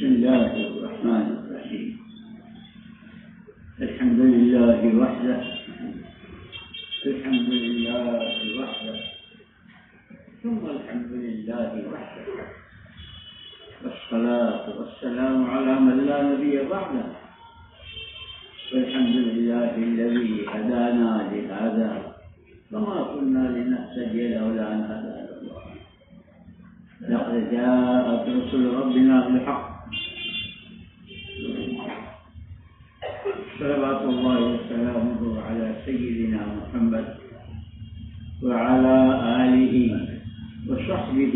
بسم الله الرحمن الرحيم. الحمد لله وحده، الحمد لله وحده، ثم الحمد لله وحده، والصلاة والسلام على من لا نبي بعده، والحمد لله الذي هدانا لهذا وما كنا لنهتدي لولا أن هدانا الله. لقد جاءت رسل ربنا بالحق، صلوات الله وسلامه على سيدنا محمد وعلى آله وصحبه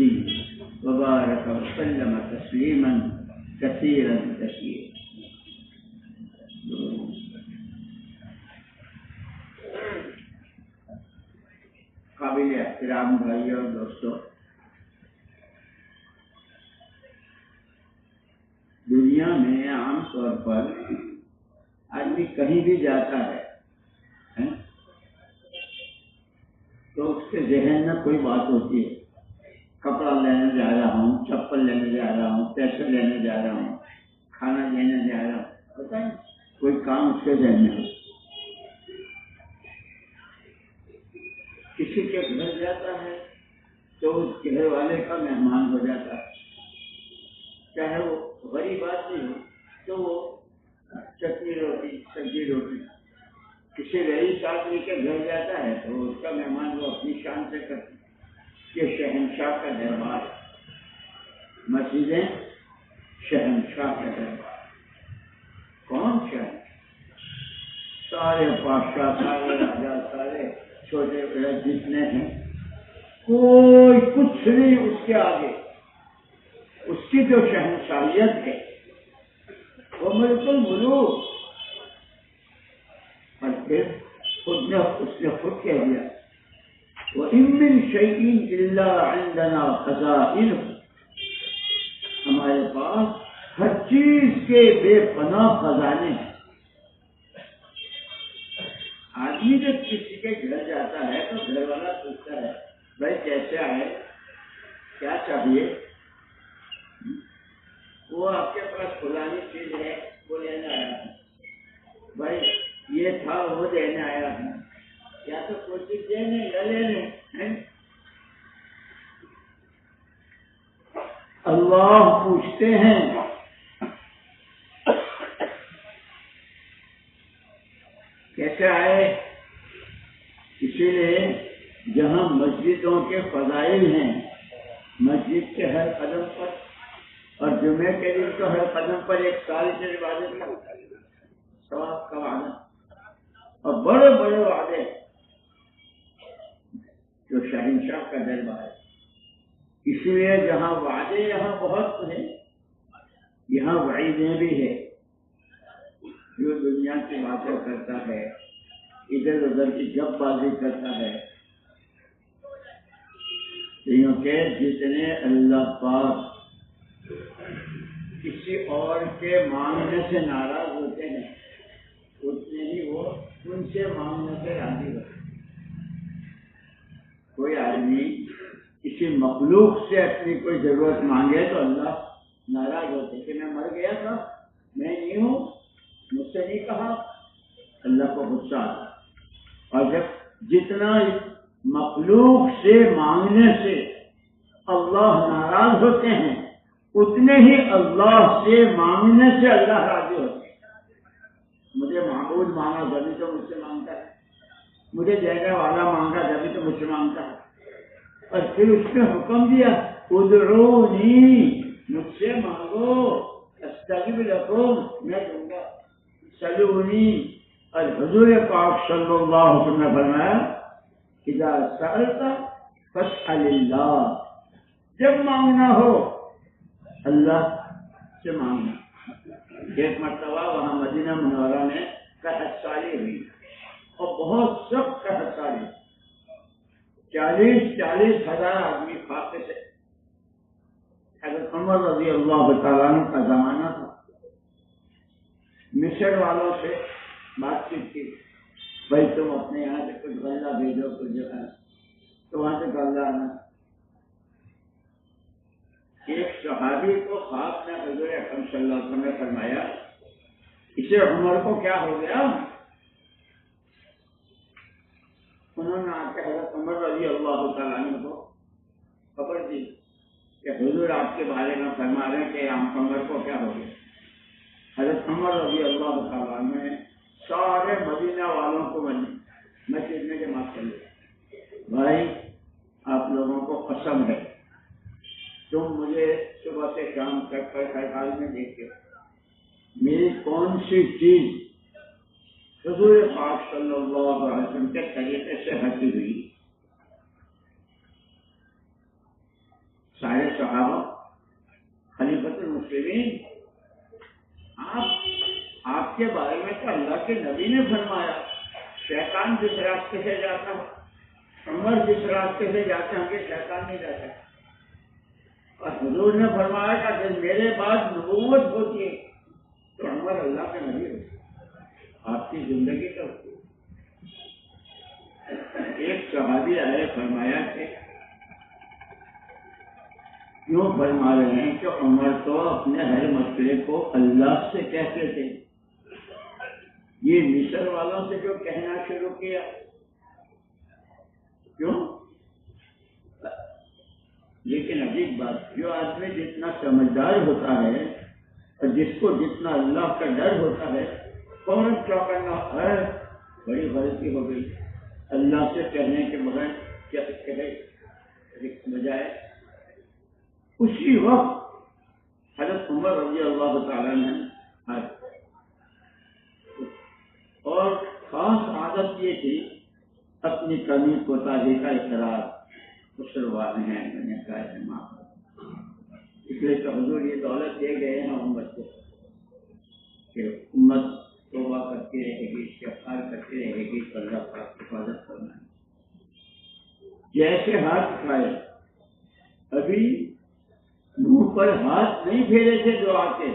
وبارك وسلم تسليما كثيرا كثيرا. قابل احترام بھائی اور دوستوں، دنیا میں عام طور پر آدمی کہیں بھی جاتا ہے تو اس کے ذہن میں کوئی بات ہوتی ہے، کپڑا لینے جا رہا ہوں، چپل لینے جا رہا ہوں، پیسے لینے جا رہا ہوں، کھانا لینے جا رہا ہوں، پتہ نہیں کوئی کام اس کے ذہن میں ہو. کسی کے گھر جاتا ہے تو اس گھر والے کا مہمان ہو جاتا ہے، چاہے وہ غریب آدمی ہو تو وہ چٹنی روٹی سبزی روٹی. کسی رئیس آدمی کے گھر جاتا ہے تو اس کا مہمان وہ اپنی شان سے کرتے. یہ شہنشاہ کا دربار، مسجدیں شہنشاہ کا دربار. کون شہنشاہ؟ سارے بادشاہ، سارے راجا، سارے چھوٹے بڑے جتنے ہیں، کوئی کچھ نہیں اس کے آگے. اس کی جو شہنشاہیت ہے وہ ملک الملوک. اور پھر اس نے خود کہہ دیا وَإِن مِّن شَيْءٍ إِلَّا عِندَنَا خَزَائِنُهُ، ہمارے پاس ہر چیز کے بے پناہ خزانے ہیں. آدمی جب کسی کے گھر جاتا ہے تو گھر والا پوچھتا ہے بھائی کیسے آئے، کیا چاہیے؟ وہ آپ کے پاس فلانی چیز ہے وہ لینے آیا ہوں، بھائی یہ تھا وہ دینے آیا ہوں، یا تو کوئی چیز دینے یا لینے. اللہ پوچھتے ہیں کیسے آئے؟ اسی لیے جہاں مسجدوں کے فضائل ہیں، مسجد کے ہر قدم پر اور جمعے کے دن تو ہر قدم پر ایک سال کی عبادت کا ثواب کا وعدہ اور بڑے بڑے وعدے جو شہنشاہ کا دربار ہے. اسی لیے جہاں وعدے یہاں بہت ہیں، یہاں وعیدیں بھی ہے. جو دنیا کی باتیں کرتا ہے، ادھر ادھر کی جب بازی کرتا ہے، کیونکہ جتنے اللہ پاک کسی اور کے مانگنے سے ناراض ہوتے ہیں اتنے ہی وہ ان سے مانگنے سے راضی ہوتے ہیں. کوئی آدمی کسی مخلوق سے اپنی کوئی ضرورت مانگے تو اللہ ناراض ہوتے کہ میں مر گیا تھا، میں نہیں ہوں، مجھ سے نہیں کہا. اللہ کو غصہ آتا. اور جب جتنا مخلوق سے مانگنے سے اللہ ناراض ہوتے ہیں اتنے ہی اللہ سے مانگنے سے اللہ راضی ہوتے ہیں. مجھے معبود مانگا جبھی تو مجھ سے مانگتا ہے، مجھے دینے والا مانگا جبھی تو مجھ سے مانگتا ہے. اور پھر اس نے حکم دیا ادعونی، مجھ سے مانگو، استجب لکم، میں دوں گا. سلونی. اور حضور پاک صلی اللہ علیہ وسلم نے فرمایا اذا سألت فاسأل اللہ، جب مانگنا ہو اللہ سے مانگنا. ایک مرتبہ وہاں مدینہ منورہ میں قحط سالی ہوئی اور بہت سخت قحط سالی، 40 ہزار آدمی فاقے سے. حضرت عمر رضی اللہ تعالیٰ عنہ کا زمانہ تھا. مصر والوں سے بات چیت کی، بھائی تم اپنے یہاں سے کچھ غلہ بھیجو، کچھ جو ہے تو وہاں سے غلہ آنا. ایک صحابی کو خواب میں حضور اکرم صلی اللہ علیہ وسلم نے فرمایا اسے عمر کو کیا ہو گیا؟ انہوں نے آ کے حضرت عمر رضی اللہ تعالیٰ عنہ کو خبر دی کہ حضور آپ کے بارے میں فرما رہے ہیں کہ عمر کو کیا ہو گیا۔ حضرت عمر رضی اللہ تعالیٰ عنہ نے سارے مدینہ والوں کو مسجد میں جمع کر لیا، بھائی آپ لوگوں کو قسم ہے تم مجھے صبح سے شام تک ہر حال میں دیکھتے ہو، میری کون سی چیز حضور پاک صلی اللہ علیہ وسلم کے طریقے سے ہٹی ہوئی؟ سارے صحابہ خلیفۃ المسلمین، آپ کے بارے میں تو اللہ کے نبی نے فرمایا شیطان جس راستے سے جاتا ہے، عمر جس راستے سے جاتے ہیں کہ شیطان نہیں جاتا، اور حضور نے فرمایا کہ جب میرے بعد نبوت ہوتی ہے تو عمر اللہ کے نبی ہوتے آپ کی زندگی کا ایک صحابی آئے فرمایا کہ کیوں فرما رہے ہیں کہ عمر تو اپنے ہر مسئلے کو اللہ سے کہتے تھے، یہ مصر والوں سے جو کہنا شروع کیا کیوں؟ لیکن عجیب بات، جو آدمی جتنا سمجھدار ہوتا ہے اور جس کو جتنا اللہ کا ڈر ہوتا ہے فوراً کیا کرنا ہے، بڑی غلطی ہو گئی، اللہ سے کہنے کے بغیر کیا کہے بجائے اسی وقت حضرت عمر رضی اللہ تعالیٰ نے اور خاص عادت یہ تھی اپنی کمی کوتاہی کا اقرار، قصوروار ہیں میں نے کہا ہے معاف، اس لیے تو حضور یہ دولت دے گئے ہیں امت کو کہ امت توبہ کرتی رہے گی، استغفار کرتی رہے گی تو اللہ پاک حفاظت کرنا ہے۔ جیسے ہاتھ اٹھائے، ابھی منہ پر ہاتھ نہیں پھیرے تھے جو آتے،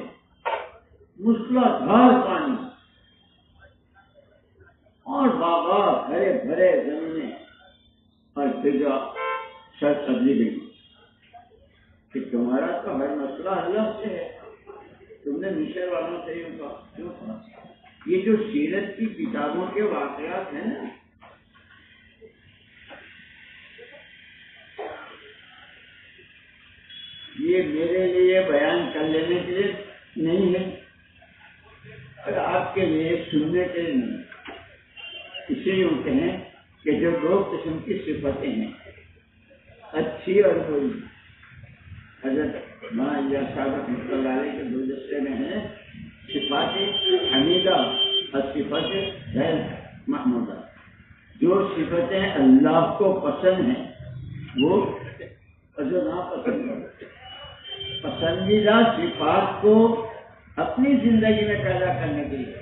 موسلادھار پانی اور باغات ہرے بھرے زمینیں اور فضا سر تبدیل گئی کہ تمہارا تو ہر مسئلہ اللہ سے ہے، تم نے مصر والوں سے یوں کہا کیوں کہا؟ یہ جو سیرت کی کتابوں کے واقعات ہیں نا، یہ میرے لیے بیان کر لینے کے لیے نہیں ہے اور آپ کے لیے سننے کے لیے نہیں، اسے یوں کہیں کہ جو دو قسم کی صفتیں ہیں اچھی اور بری، حضرت مولانا صاحب رحمۃ اللہ علیہ کے گلدستے میں ہیں صفات حمیدہ اور صفات غیر محمودہ۔ جو صفتیں اللہ کو پسند ہیں وہ جو ناپسند ہے، پسندیدہ صفات کو اپنی زندگی میں پیدا کرنے کے لیے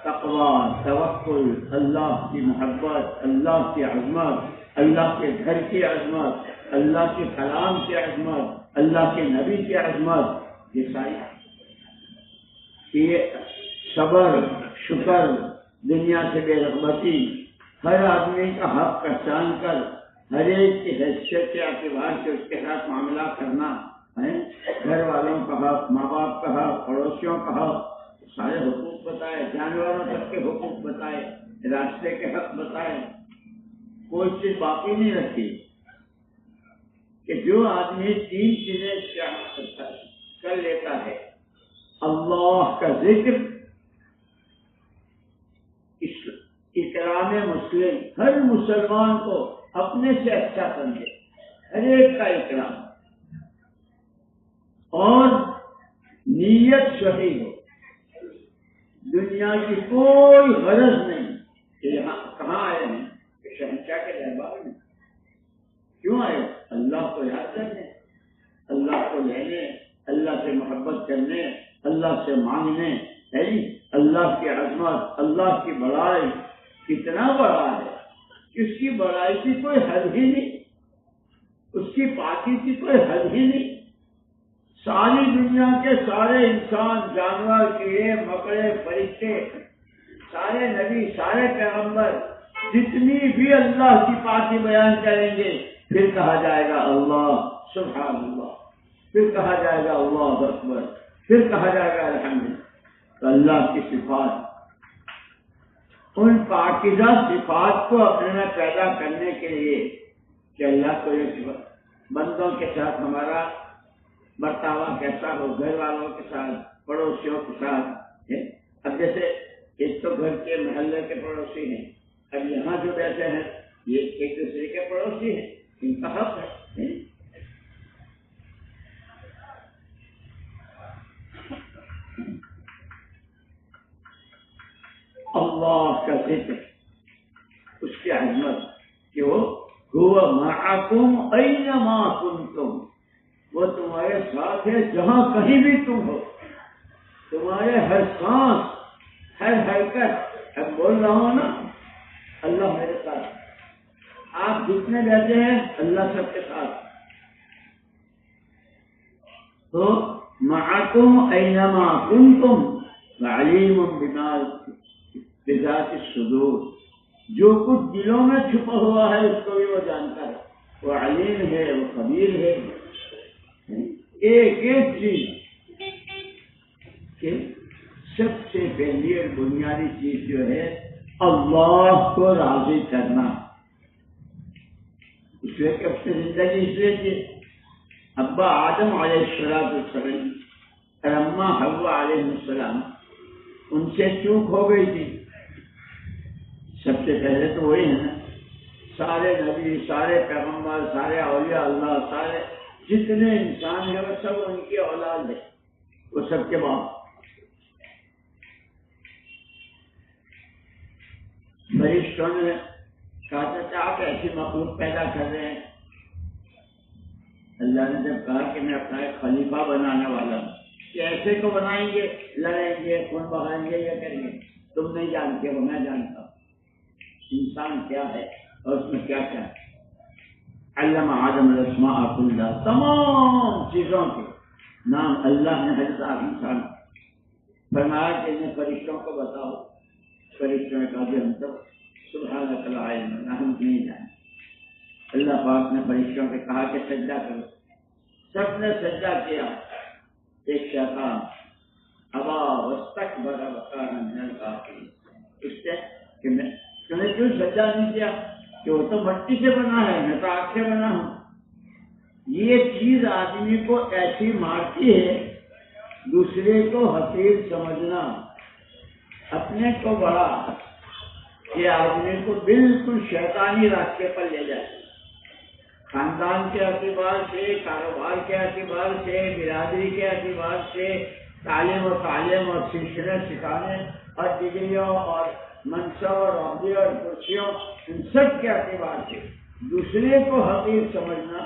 تقویٰ، توکل، اللہ کی محبت، اللہ کی عظمت، اللہ کے گھر کی عظمت، اللہ کے کلام کی عظمت، اللہ کے نبی کی عظمت، یہ ساری یہ صبر، شکر، دنیا سے بے رغبتی، ہر آدمی کا حق پہچان کر ہر ایک کی حیثیت کے اعتبار سے اس کے ساتھ معاملہ کرنا ہے، گھر والوں کا حق، ماں باپ کا حق، پڑوسیوں کا حق، سارے حقوق بتائے، جانوروں تک کے حقوق بتائے، راستے کے حق بتائے، کوئی چیز باقی نہیں رکھی کہ جو آدمی تین چیزیں کر لیتا ہے، اللہ کا ذکر، اکرام مسلم، ہر مسلمان کو اپنے سے اچھا سمجھے، ہر ایک کا اکرام، اور نیت صحیح ہو، دنیا کی کوئی غرض نہیں کہ یہاں کہاں آئے ہیں، کہ شہنشاہ کے دربار میں کیوں آئے؟ اللہ کو یاد کرنے، اللہ کو لینے، اللہ سے محبت کرنے، اللہ سے مانگنے، اللہ کی عظمت، اللہ کی بڑائی کتنا بڑا ہے کہ اس کی بڑائی کی کوئی حد ہی نہیں، اس کی پاکی کی کوئی حد ہی نہیں۔ ساری دنیا کے سارے انسان، جانور، کیڑے مکڑے، فرشتے، سارے نبی، سارے پیغمبر جتنی بھی اللہ کی پاکی بیان کریں گے، پھر کہا جائے گا اللہ سبحان اللہ، پھر کہا جائے گا اللہ اکبر، پھر کہا جائے گا الحمد۔ تو اللہ کی صفات، ان پاکیزہ صفات کو اپنے میں پیدا کرنے کے لیے کہ اللہ کو یہ بندوں کے ساتھ ہمارا برتاوا کیسا ہو، گھر والوں کے ساتھ، پڑوسیوں کے ساتھ۔ اب جیسے ایک تو گھر کے محلے کے پڑوسی ہیں، اب یہاں جو بیٹھے ہیں یہ ایک دوسرے کے پڑوسی ہیں، ان کا حق ہے۔ اللہ کا ذکر، اس کی عظمت کہ وہ هو معکم اینما کنتم، وہ تمہارے ساتھ ہے جہاں کہیں بھی تم ہو، تمہارے ہر سانس، ہر حرکت۔ اب بول رہا ہوں نا اللہ میرے ساتھ، آپ جتنے بیٹھے ہیں اللہ سب کے ساتھ۔ تو معکم اینما کنتم وعلیم بذات الصدور، جو کچھ دلوں میں چھپا ہوا ہے اس کو بھی وہ جانتا ہے، وہ علیم ہے، وہ خبیر ہے۔ ایک ایک چیز کہ سب سے پہلی اور بنیادی چیز جو ہے اللہ کو راضی کرنا۔ اس لیے کہ اپنی زندگی اس لیے کہ ابا آدم علیہ السلام اور اماں حوا علیہ السلام، ان سے چوک ہو گئی تھی۔ سب سے پہلے تو وہی ہے نا، سارے نبی، سارے پیغمبر، سارے اولیاء اللہ، سارے جتنے انسان ہیں وہ سب ان کی اولاد ہے، وہ سب کے باپ۔ فرشتوں نے کہا تھا آپ ایسی مخلوق پیدا کر رہے ہیں۔ اللہ نے جب کہا کہ میں اپنا ایک خلیفہ بنانے والا ہوں، کہ ایسے کو بنائیں گے، لڑیں گے، خون بہائیں گے، یہ کریں گے، تم نہیں جانتے ہو، میں جانتا ہوں انسان کیا ہے اور اس میں کیا کیا ہے۔ علم آدم الاسماء کلها، تمام چیزوں کے نام اللہ نے حضرت آدم سے فرمایا کہ انہیں فرشتوں کو بتاؤ۔ فرشتوں نے کہا کہ ہم تو سبحانک لا علم لنا، ہم نہیں جانتے۔ اللہ پاک نے فرشتوں سے کہا کہ سجدہ کرو، سب نے سجدہ کیا۔ ایک شیطان ابا واستکبر وکان من الکافرین، اس سے کہ میں نے کیوں سجدہ نہیں کیا، کہ وہ تو مٹی سے بنا ہے، میں تو آگ سے بنا ہوں۔ یہ چیز آدمی کو ایسی مارتی ہے، دوسرے کو حقیر سمجھنا، اپنے کو بڑا، کہ آدمی کو بالکل شیطانی راستے پر لے جائے۔ خاندان کے اعتبار سے، کاروبار کے اعتبار سے، برادری کے اعتبار سے، تعلیم اور سلسلے سکھانے اور ڈگریوں اور منصب اور عہدے اور کرسیوں، ان سب کے اعتبار سے دوسرے کو حقیر سمجھنا،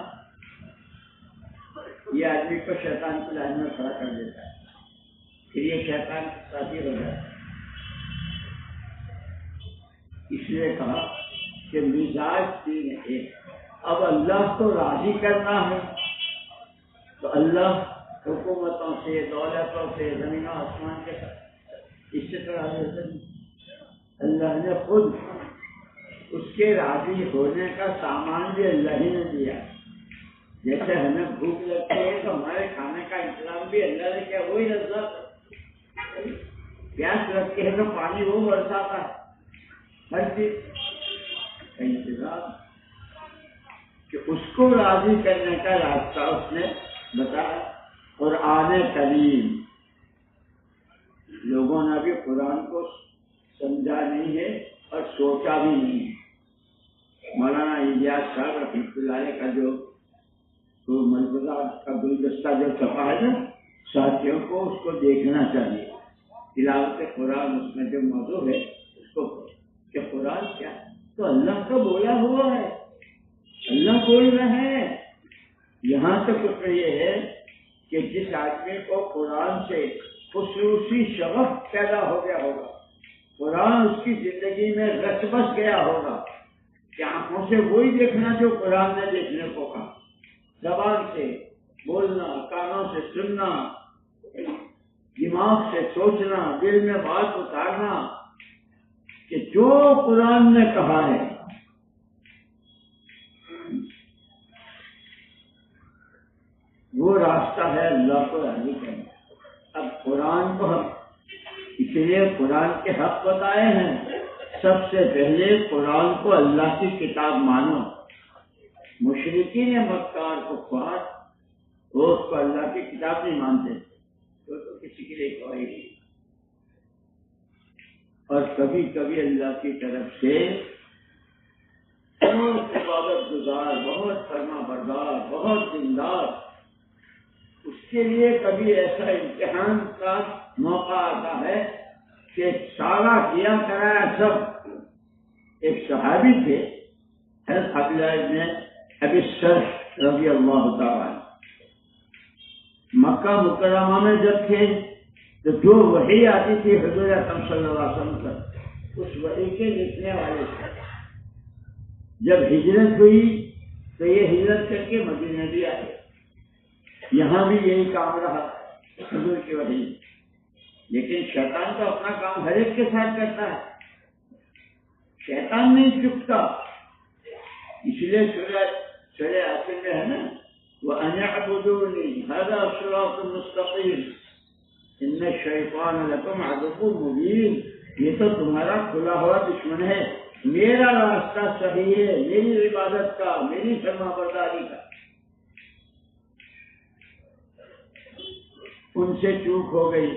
یہ آدمی کو شیطان کی لائن میں کھڑا کر دیتا ہے، پھر یہ شیطان کا ساتھی ہو جاتا ہے۔ اس لیے کہا کہ مزاج تین ہے۔ اب اللہ کو راضی کرنا ہے تو اللہ حکومتوں سے، دولتوں سے، زمین و آسمان کے ساتھ اس سے تو راضی ہوتا نہیں۔ اللہ نے خود اس کے راضی ہونے کا سامان بھی اللہ ہی نے دیا۔ جیسے ہمیں بھوک لگتی ہے تو ہمارے کھانے کا انتظام بھی اللہ نے کیا، وہی رزق۔ پیاس لگتی ہے تو پانی وہ برساتا ہے، ہر چیز کا انتظام، کہ اس کو راضی کرنے کا راستہ اس نے بتایا۔ قرآن کریم، لوگوں نے بھی قرآن کو سمجھا نہیں ہے اور سوچا بھی نہیں ہے۔ مولانا الیاس صاحب رحمۃ اللہ علیہ کا جو ملبوسہ کا گلدستہ جو چھپا ہے نا، ساتھیوں کو اس کو دیکھنا چاہیے۔ تلاوت قرآن اس میں جو موضوع ہے اس کو کہ قرآن کیا ہے، تو اللہ کا بولا ہوا ہے، اللہ بول رہے ہیں۔ یہاں تک اس میں یہ ہے کہ جس آدمی کو قرآن سے خصوصی شغف پیدا ہو گیا ہوگا، قرآن اس کی زندگی میں رچ بس گیا ہوگا، کہ آنکھوں سے وہی دیکھنا جو قرآن نے دیکھنے کو کہا، زبان سے بولنا، کانوں سے سننا، دماغ سے سوچنا، دل میں بات اتارنا کہ جو قرآن نے کہا ہے۔ وہ راستہ ہے اللہ کو راضی کرنا۔ اب قرآن کو ہم اس لیے قرآن کے حق بتائے ہیں، سب سے پہلے قرآن کو اللہ کی کتاب مانو۔ مشرکین مکہ اور کفار وہ اس کو اللہ کی کتاب نہیں مانتے، تو کسی کے لیے کوئی نہیں۔ اور کبھی کبھی اللہ کی طرف سے بہت عبادت گزار، بہت فرما بردار، بہت دیندار، اس کے لیے کبھی ایسا امتحان کا موقع آتا ہے کہ سارا کیا کرایا سب۔ ایک صحابی تھے حضرت عبداللہ ابن ابی السرح رضی اللہ تعالیٰ، مکہ مکرمہ میں جب تھے تو جو وحی آتی تھی حضور اکرم صلی اللہ علیہ وسلم پر، اس وحی کے لکھنے والے تھے۔ جب ہجرت ہوئی تو یہ ہجرت کر کے مدینے بھی آئے، یہاں بھی یہی کام رہا حضور کی وحی۔ لیکن شیطان تو اپنا کام ہر ایک کے ساتھ کرتا ہے، شیطان نہیں چکتا۔ اس لیے سورہ آخر میں ہے نا، وَأَنِ اعْبُدُونِي هَذَا صِرَاطٌ مُسْتَقِيمٌ إِنَّ الشَّيْطَانَ لَكُمْ عَدُوٌّ مُبِينٌ، یہ تو تمہارا کھلا ہوا دشمن ہے، میرا راستہ صحیح ہے، میری عبادت کا، میری فرما برداری کا۔ ان سے چوک ہو گئی،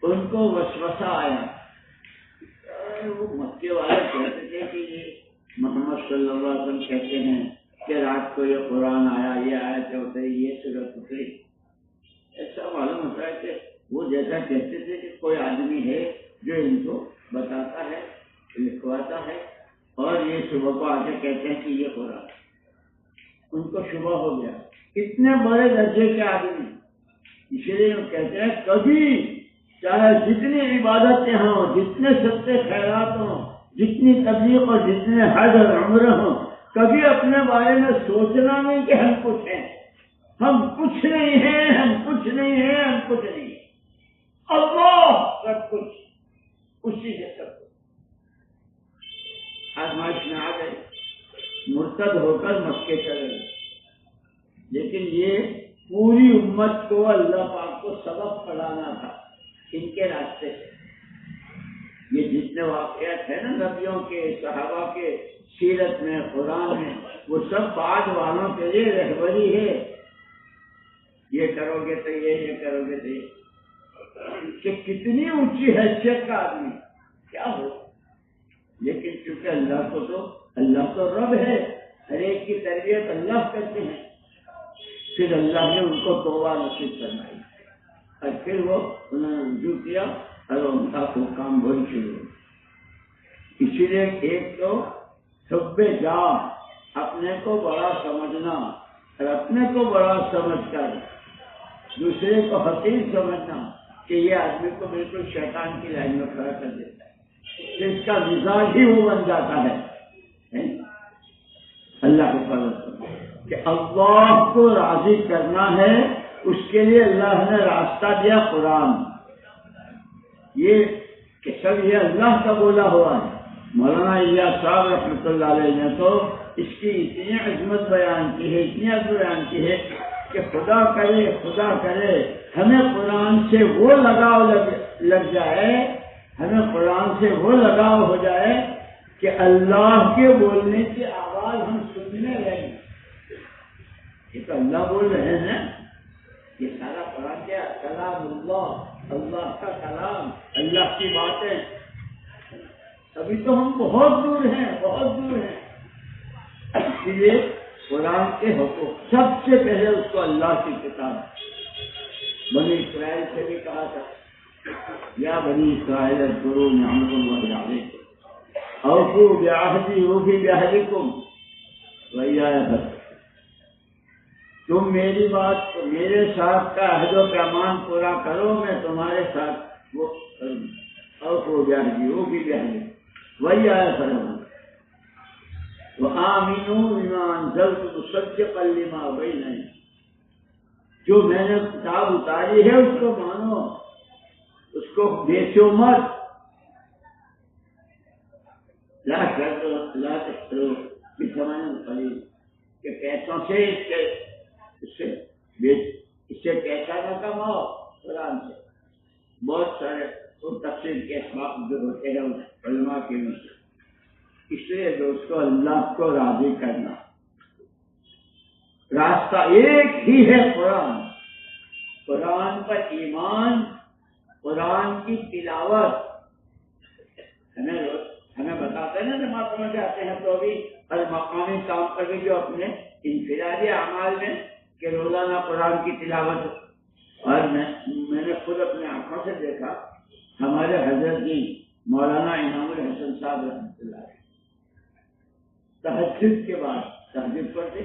ان کو وسوسہ آیا۔ وہ مکے والے کہتے تھے کہ یہ محمد صلی اللہ علیہ وسلم کہتے ہیں کہ رات کو یہ قرآن آیا، یہ آیت اتری، یہ سورت اتری۔ ایسا معلوم ہوتا ہے کہ وہ جیسا کہتے تھے کہ کوئی آدمی ہے جو ان کو بتاتا ہے، لکھواتا ہے، اور یہ صبح کو آ کے کہتے ہیں کہ یہ قرآن۔ ان کو شبہ ہو گیا، اتنے بڑے درجے کے آدمی، اس لیے وہ کہتے ہیں کبھی چاہے جتنی عبادتیں ہوں، جتنے صدقے خیرات ہوں، جتنی تبلیغ اور جتنے حج اور عمرہ ہوں، کبھی اپنے بارے میں سوچنا نہیں کہ ہم کچھ ہیں، ہم کچھ نہیں ہیں، ہم کچھ نہیں ہیں، ہم کچھ نہیں ہیں۔ اللہ سب کچھ، اسی سے سب کچھ۔ آزمائش میں آ گئے، مرتد ہو کر مکے چلے گئے، لیکن یہ پوری امت کو اللہ پاک کو سبق پڑھانا تھا ان کے راستے سے۔ یہ جتنے واقعات ہیں نا نبیوں کے، صحابہ کے سیرت میں، قرآن میں، وہ سب بعد والوں کے لیے رہبری ہے۔ یہ کرو گے تو یہ کرو گے تو یہ، کہ کتنی اونچی حیثیت کا آدمی کیا ہو، لیکن چونکہ اللہ تو رب ہے، ہر ایک کی تربیت اللہ کرتے ہیں۔ پھر اللہ نے ان کو توبہ نصیب فرمائی، اور پھر وہ انہوں نے رجوع کیا اور ان کا کام بہت شروع ہوا۔ اسی لیے ایک تو حب جاہ، اپنے کو بڑا سمجھنا، اور اپنے کو بڑا سمجھ کر دوسرے کو حقیر سمجھنا کہ یہ آدمی کو بالکل شیطان کی لائن میں کھڑا کر دیتا ہے، پھر اس کا مزاج ہی وہ بن جاتا ہے۔ اللہ کو فضل کہ اللہ کو راضی کرنا ہے، اس کے لیے اللہ نے راستہ دیا قرآن۔ یہ کہ سب یہ اللہ کا بولا ہوا ہے۔ مولانا الیاس صاحب رحمۃ اللہ علیہ نے تو اس کی اتنی عظمت بیان کی ہے، اتنی عظمت بیان کی ہے کہ خدا کرے ہمیں قرآن سے وہ لگاؤ لگ جائے، ہمیں قرآن سے وہ لگاؤ ہو جائے کہ اللہ کے بولنے کی آواز ہم سننے لگیں۔ یہ تو اللہ بول رہے ہیں، یہ سارا قرآن کیا کلام اللہ، اللہ کا کلام، اللہ کی باتیں۔ ابھی تو ہم بہت دور ہیں، بہت دور ہیں۔ اس لیے قرآن کے حقوق سب سے پہلے اس کو اللہ کی کتاب، بنی اسرائیل سے بھی کہا تھا یا بنی اسرائیل اذکروا نعمت اللہ علیکم اوفوا بعہدی اوفی بعہدکم وایایا فارہبون۔ تم میری بات کو، میرے ساتھ کا عہد و پیمان پورا کرو، میں تمہارے ساتھ وہ کروں۔ اوفوا بعہدی اوفی بعہدکم وایایا فارہبون وآمنوا بما انزلت مصدقا لما بین یدیہ۔ جو میں نے کتاب اتاری ہے اس کو مانو، اس کو بیچو مت۔ لا تشتروا بثمن قلیل، کہ پیسوں سے اس سے اس سے پیسہ نہ کماؤ قرآن سے. بہت سارے تفصیل کے اسباب جو ہوتے ہیں علماء کے لیے. اس لیے دوستو اللہ کو راضی کرنا راستہ ایک ہی ہے قرآن. قرآن پر ایمان، قرآن کی تلاوت. ہمیں بتاتے ہیں نا جماعتوں میں جاتے ہیں تو بھی ہر مقامی کام کر کے جو اپنے انفرادی اعمال میں کہ روزانہ قرآن کی تلاوت. اور میں نے خود اپنے آنکھوں سے دیکھا ہمارے حضرت جی مولانا انعام الحسن صاحب رحمۃ اللہ علیہ تہجد کے بعد تہجد پڑھتے،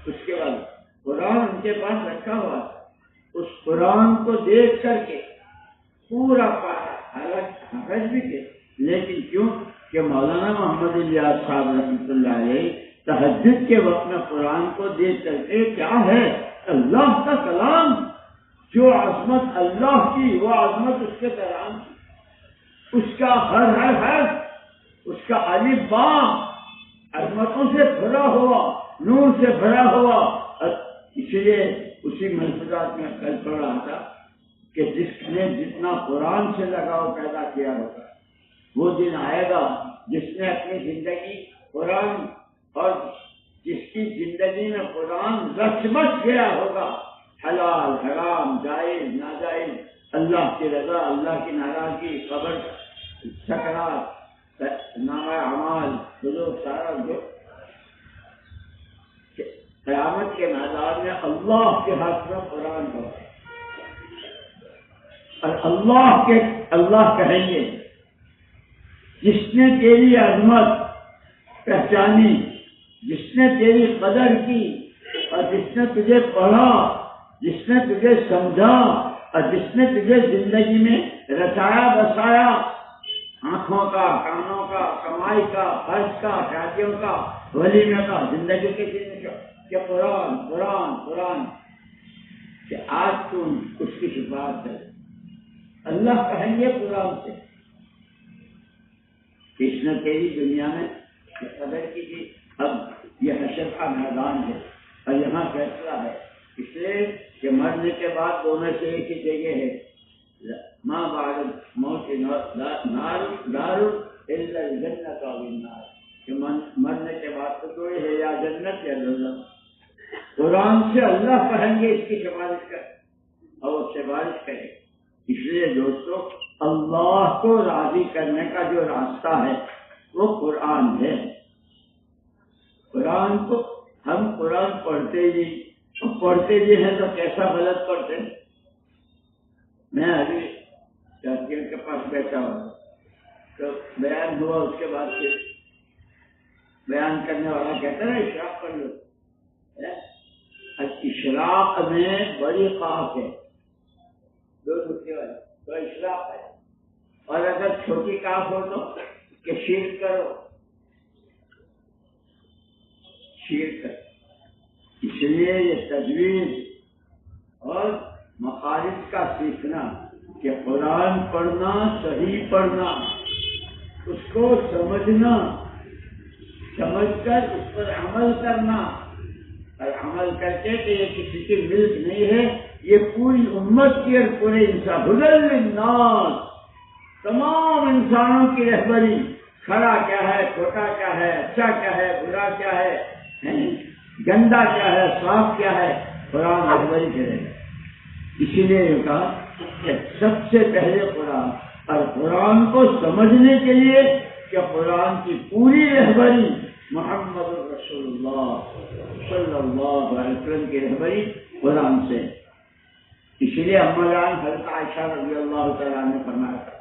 اس کے بعد قرآن ان کے پاس رکھا ہوا تھا. اس قرآن کو دیکھ کر کے پورا پڑھا. حالانکہ حافظ بھی تھے لیکن کیوں کہ مولانا محمد الیاس صاحب رحمۃ اللہ علیہ تہجد کے وقت میں قرآن کو دیکھ کر کے کیا ہے اللہ کا کلام، جو عظمت اللہ کی وہ عظمت اس کے کلام کی. اس کا ہر حرف، اس کا الف با عظمتوں سے بھرا ہوا، نور سے بھرا ہوا. اس لیے اسی محفوظات میں کل پڑھ رہا تھا کہ جس نے جتنا قرآن سے لگاؤ پیدا کیا ہوگا وہ دن آئے گا جس نے اپنی زندگی قرآن اور جس کی زندگی میں قرآن رچ بچ گیا ہوگا، حلال حرام جائز ناجائز، اللہ کی رضا اللہ کی ناراضگی، قبر سکرات نامہ اعمال حضور سارا جو قیامت کے میدان میں اللہ کے ہاتھ میں قرآن ہو اور اللہ کہیں گے جس نے تیری عظمت پہچانی، جس نے تیری قدر کی اور جس نے تجھے پڑھا، جس نے تجھے سمجھا اور جس نے تجھے زندگی میں رچایا بسایا، آنکھوں کا، کانوں کا، کمائی کا، خرچ کا، شادیوں کا، ولیمے کا، زندگی کے دن کہ قرآن قرآن قرآن کہ آج تم اس کی شفاعت ہے. اللہ کہیں گے قرآن سے کہ اس نے تیری دنیا میں قدر کی تھی، اب یہ حشر کا میدان ہے اور یہاں فیصلہ ہے. اس لیے کہ مرنے کے بعد دونوں سے ایک ہی جگہ ہے، ماں بعد موت نار الا الجنت او النار، کہ مرنے کے بعد تو کوئی ہے یا جنت یا دوزخ. قرآن سے اللہ کہیں گے اس کی سفارش کر اور وہ سفارش کرے. اس لیے دوستو اللہ کو راضی کرنے کا جو راستہ ہے وہ قرآن ہے. قرآن کو ہم قرآن پڑھتے بھی ہیں تو کیسا غلط پڑھتے ہیں. میں ابھی چاچی کے پاس بیٹھا ہوں تو بیان ہوا، اس کے بعد پھر بیان کرنے والا کہتا ہے اشراق کر لو. اشراق میں بڑی قاف ہے، دو دوسرے والے تو اشراق ہے، اور اگر چھوٹی کاف ہو تو کہ شرک کرو، شرک کرو. اس لیے یہ تجویز اور مخارج کا سیکھنا کہ قرآن پڑھنا، صحیح پڑھنا، اس کو سمجھنا، سمجھ کر اس پر عمل کرنا، اور عمل کر کے کہ یہ کسی کی ملک نہیں ہے، یہ پوری امت کی اور پورے انسان ہدی للناس، تمام انسانوں کی رہبری. کھڑا کیا ہے، چھوٹا کیا ہے، اچھا کیا ہے، برا کیا ہے، گندا کیا ہے، صاف کیا ہے، قرآن رہبری کرے گا. اسی لیے یہ کہا کہ سب سے پہلے قرآن، اور قرآن کو سمجھنے کے لیے کہ قرآن کی پوری رہبری محمد رسول اللہ صلی اللہ علیہ وسلم کی رہبری قرآن سے. اسی لیے اما جان حضرت عائشہ رضی اللہ تعالیٰ نے فرمایا تھا،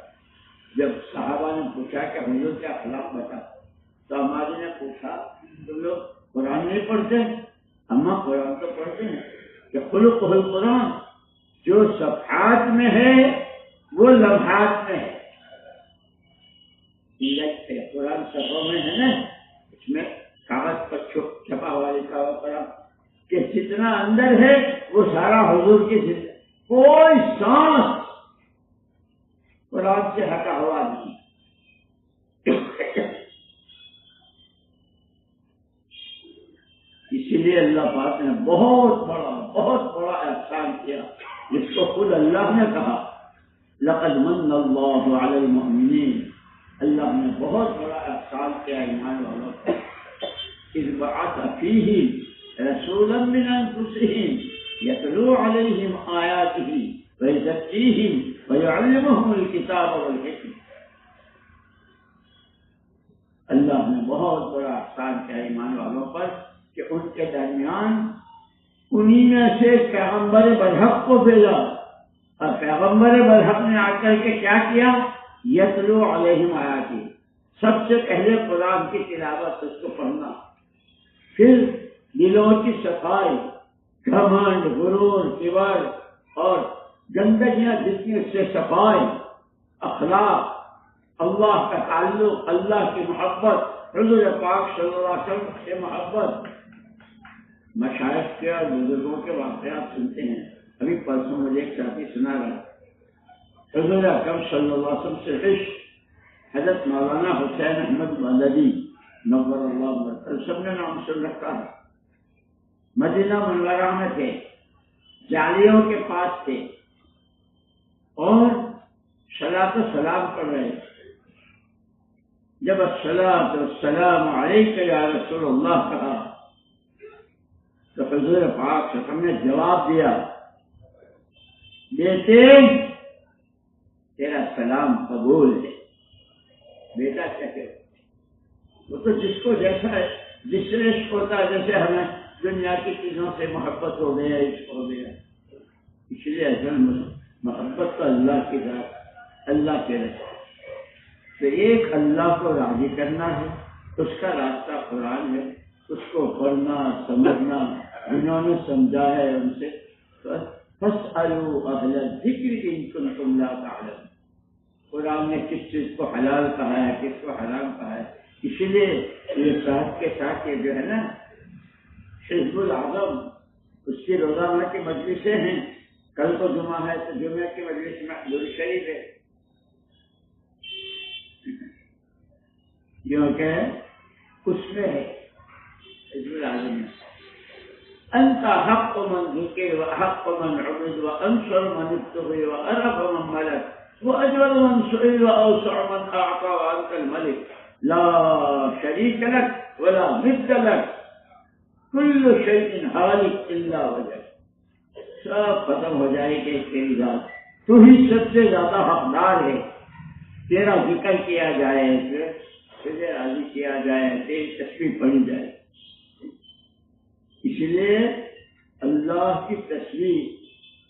جب صحابہ نے پوچھا کہ حضور کے اخلاق بتا، تو اما جی نے پوچھا تم لوگ قرآن نہیں پڑھتے؟ اما قرآن تو پڑھتے ہیں. کہ خلق القرآن، جو صفحات میں ہے وہ لمحات میں ہے. قرآن صفحوں میں ہے نا، اس میں کاغذ پر چھپا ہوا لکھا ہوا قرآن کہ جتنا اندر ہے وہ سارا حضور کی زندگی، کوئی سانس قرآن سے ہٹا ہوا نہیں. اسی لیے اللہ پاک نے بہت بڑا احسان کیا اللہ نے کہا لقد من اللہ علی المؤمنین، اللہ نے بہت بڑا احسان کیا ایمان والوں پر، اذ بعث فیہم رسولا من انفسہم یتلو علیہم آیاتہ ویزکیہم ویعلمہم الکتاب والحکمہ۔ اللہ نے بہت بڑا احسان کیا ایمان والوں پر کہ ان کے درمیان انہی میں سے پیغمبر برحق کو بھیجا، اور پیغمبر برحق نے آ کر کے کیا کیا؟ یتلو علیہم آیاتی، سب سے پہلے قرآن کی تلاوت، اس کو پڑھنا، پھر دلوں کی صفائی، گھمنڈ، غرور، کبر اور گندگیاں جتنی اس سے صفائی، اخلاق، اللہ کا تعلق، اللہ کی محبت، حضور پاک صلی اللہ علیہ وسلم سے محبت۔ مشائخ کے اور بزرگوں کے واقعات سنتے ہیں۔ ابھی پرسوں مجھے ایک ساتھی سنا رہا، حضور اکرم صلی اللہ علیہ وسلم سے عشق، حضرت مولانا حسین احمد مدنی نور اللہ مرکز، سب نے نام سن رکھا ہے، مدینہ منورہ میں تھے، جالیوں کے پاس تھے اور صلاۃ و سلام پڑھ رہے تھے۔ جب الصلاۃ والسلام علیک یا رسول اللہ کہا تو حضور پاک سے ہم نے جواب دیا، بیٹے تیرا سلام قبول ہے۔ بیٹا کہتے وہ تو جس کو جیسا ہے، جس سے عشق ہوتا ہے، جیسے ہمیں دنیا کی چیزوں سے محبت ہو گیا، عشق ہو گیا، اس لیے اصل محبت تو اللہ کی ذات، اللہ کے رہتا ہے۔ تو ایک اللہ کو راضی کرنا ہے، اس کا راستہ قرآن ہے، اس کو پڑھنا، سمجھنا، جنہوں نے سمجھا ہے ان سے فَاسْأَلُوا أَهْلَ الذِّكْرِ إِن كُنتُمْ لَا تَعْلَمُونَ۔ قرآن نے کس چیز کو حلال کہا ہے، کس کو حرام کہا ہے، اسی لیے یہ صاحب کے ساتھ یہ جو ہے نا حزب العظم، اس کی روزانہ کی مجلسیں ہیں، کل کو جمعہ ہے تو جمعہ کی مجلس میں حضور شریف ہے، کیونکہ اس میں ہے حزب العظم میں انت حق من ذکر وحق من عبد وانصر من ابتغي وارف من ملك واجود من سئل واوسع من اعطى وانت الملك لا شريك لك ولا ند لك كل شيء هالك الا وجهك۔ سب ختم ہو جائے گی تیری ذات، تو ہی سب سے زیادہ حقدار ہے، تیرا ذکر کیا جائے، تجھے راضی کیا جائے، تیری تسبیح پڑھی جائے۔ اس لیے اللہ کی تسبیح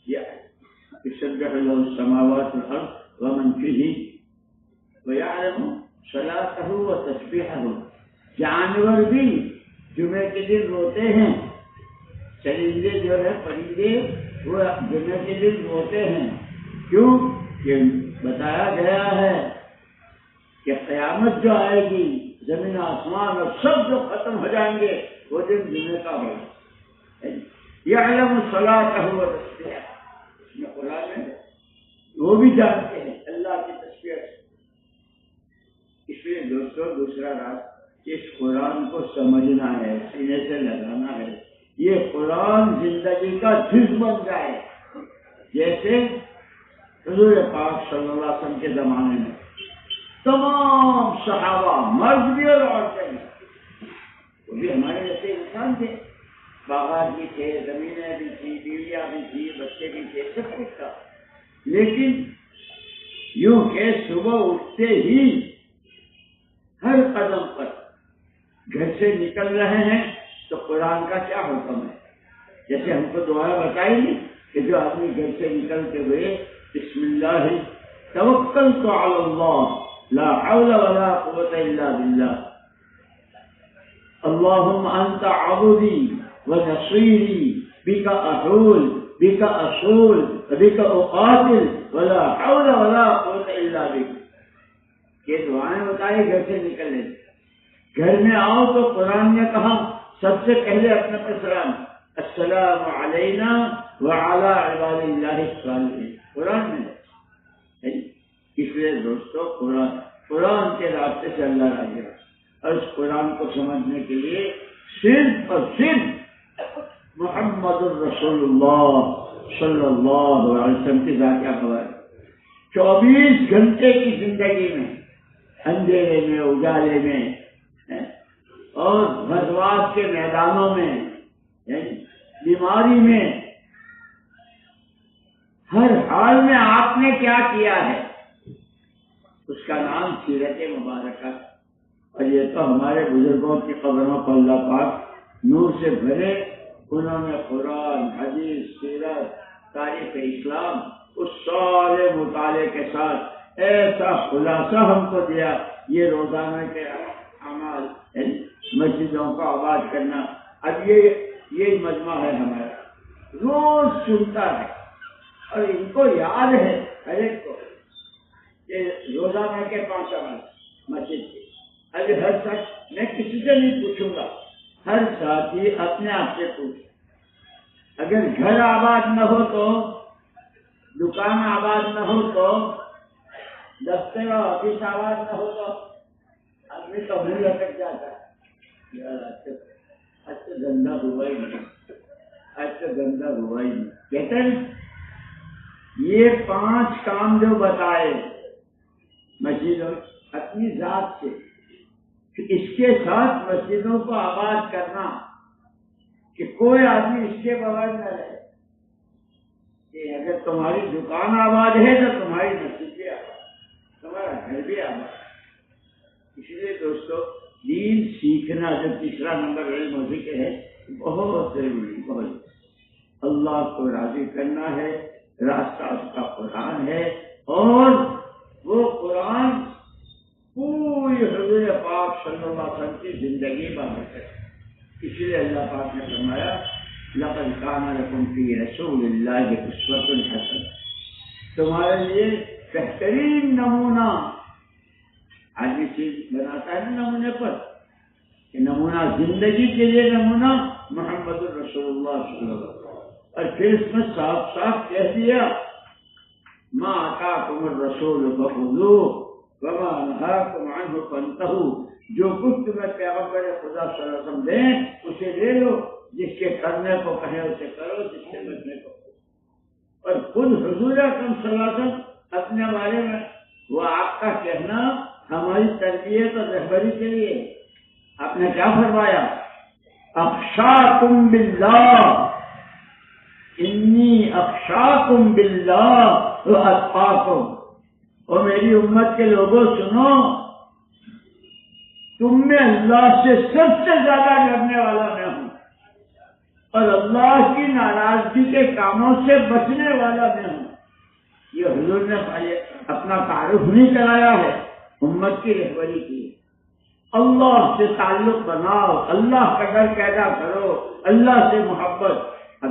یسبح له السماوات والارض ومن فیہن ویعلم صلاته وتسبیحه۔ جانور بھی جمعے کے دن روتے ہیں، چرندے جو ہے پرندے وہ جمعے کے دن روتے ہیں، کیوں کہ بتایا گیا ہے کہ قیامت جو آئے گی، زمین آسمان اور سب جو ختم ہو جائیں گے، وہ دن جمعے کا ہوگا۔ یعلم صلاته وتسبیحه، اس میں قرآن میں وہ بھی جانتے ہیں اللہ کی تسبیح سے۔ اس لیے دوستوں دوسرا راز اس قرآن کو سمجھنا ہے، سینے سے لگانا ہے، یہ قرآن زندگی کا جز بن جائے، جیسے حضور پاک صلی اللہ علیہ وسلم کے زمانے میں تمام صحابہ، مرد بھی اور عورتیں بھی، وہ بھی ہمارے جیسے انسان تھے، باغات بھی تھے، زمینیں بھی تھی، بیویاں بھی تھی، بچے بھی تھے، سب کچھ تھا، لیکن یوں کہ صبح اٹھتے ہی ہر قدم پر گھر سے نکل رہے ہیں تو قرآن کا کیا حکم ہے؟ جیسے ہم کو دعا بتائی نہیں کہ جو آدمی گھر سے نکلتے ہوئے بسم اللہ توکلت علی اللہ لا حول ولا قوة الا باللہ اللہم انت عبدی ونصیری بک احول بک اصول بک اقاتل ولا حول ولا قوة الا بک، یہ دعائیں بتائی گھر سے نکلنے۔ گھر میں آؤ تو قرآن نے کہا سب سے پہلے اپنے پر سلام، السلام علینا وعلی عباد اللہ الصالحین، قرآن میں ہے۔ اس لیے دوستو قرآن کے راستے سے اللہ راضی ہے، اور اس قرآن کو سمجھنے کے لیے صرف اور صرف محمد الرسول اللہ صلی اللہ علیہ وسلم کی ذات خبر 24 گھنٹے کی زندگی میں اندھیرے میں اجالے میں اور غزوات کے میدانوں میں بیماری میں ہر حال میں آپ نے کیا کیا ہے اس کا نام سیرت مبارکہ. اور یہ تو ہمارے بزرگوں کی قبروں کو اللہ پاک نور سے بھرے. انہوں نے قرآن حدیث سیرت تاریخ اسلام اس سارے مطالعے کے ساتھ ایسا خلاصہ ہم کو دیا. یہ روزانہ کے اعمال مسجدوں کو آباد کرنا. اب یہ مجمع ہے ہمارا, روز سنتا ہے اور ان کو یاد ہے ہر ایک کو کہ روزانہ کے 5 عمل مسجد کے. ابھی ہر شخص, میں کسی سے نہیں پوچھوں گا, ہر ساتھی اپنے آپ سے پوچھے. اگر گھر آباد نہ ہو تو, دکان آباد نہ ہو تو, دفتر اور آفس آباد نہ ہو تو آدمی تو منہ لٹک جاتا ہے. اچھا گندا ہوا ہی نہیں, اچھا گندا ہوا ہی نہیں. کہتے ہیں یہ 5 کام جو بتائے مسجدوں اپنی ذات سے, اس کے ساتھ مسجدوں کو آباد کرنا کہ کوئی آدمی اس کے بغیر نہ رہے. کہ اگر تمہاری دکان آباد ہے تو تمہاری مسجد بھی آباد, تمہارا گھر بھی آباد. اس لیے دوستو دین سیکھنا جو تیسرا نمبر علم و ذکر ہے بہت ضروری, بہت. اللہ کو راضی کرنا ہے, راستہ اس کا قرآن ہے, اور وہ قرآن پوری حضور پاک صلی اللہ علیہ وسلم کی زندگی بنا ہے. اس لیے اللہ پاک نے فرمایا لقد کان لکم فی رسول اللہ اسوۃ حسنہ, تمہارے لیے بہترین نمونہ. آدمی چیز بناتا ہے نا نمونے پر, کہ نمونہ زندگی کے لیے نمونہ محمد الرسول اللہ صلی اللہ علیہ وسلم. اور پھر اس میں صاف صاف کہہ دیا ما آتاکم الرسول فخذوہ وما نہاکم عنہ فانتہوا, جو کچھ تمہیں پیغمبر خدا صلی اللہ علیہ وسلم دیں اسے لے لو, جس کے کرنے کو کہیں اسے کرو, جس سے بچنے کو. اور خود حضور اکرم صلی اللہ علیہ وسلم اپنے بارے میں وہ آپ کا کہنا ہماری تربیت اور رہبری کے لیے آپ نے کیا فرمایا, اخشاکم باللہ انی اخشاکم باللہ واتقاکم. اور میری امت کے لوگوں سنو, تم میں اللہ سے سب سے زیادہ ڈرنے والا میں ہوں, اور اللہ کی ناراضگی کے کاموں سے بچنے والا میں ہوں. یہ حضور نے اپنا تعارف نہیں کرایا ہے, امت کی رہبری کی. اللہ سے تعلق بناؤ, اللہ کا ڈر پیدا کرو, اللہ سے محبت. اب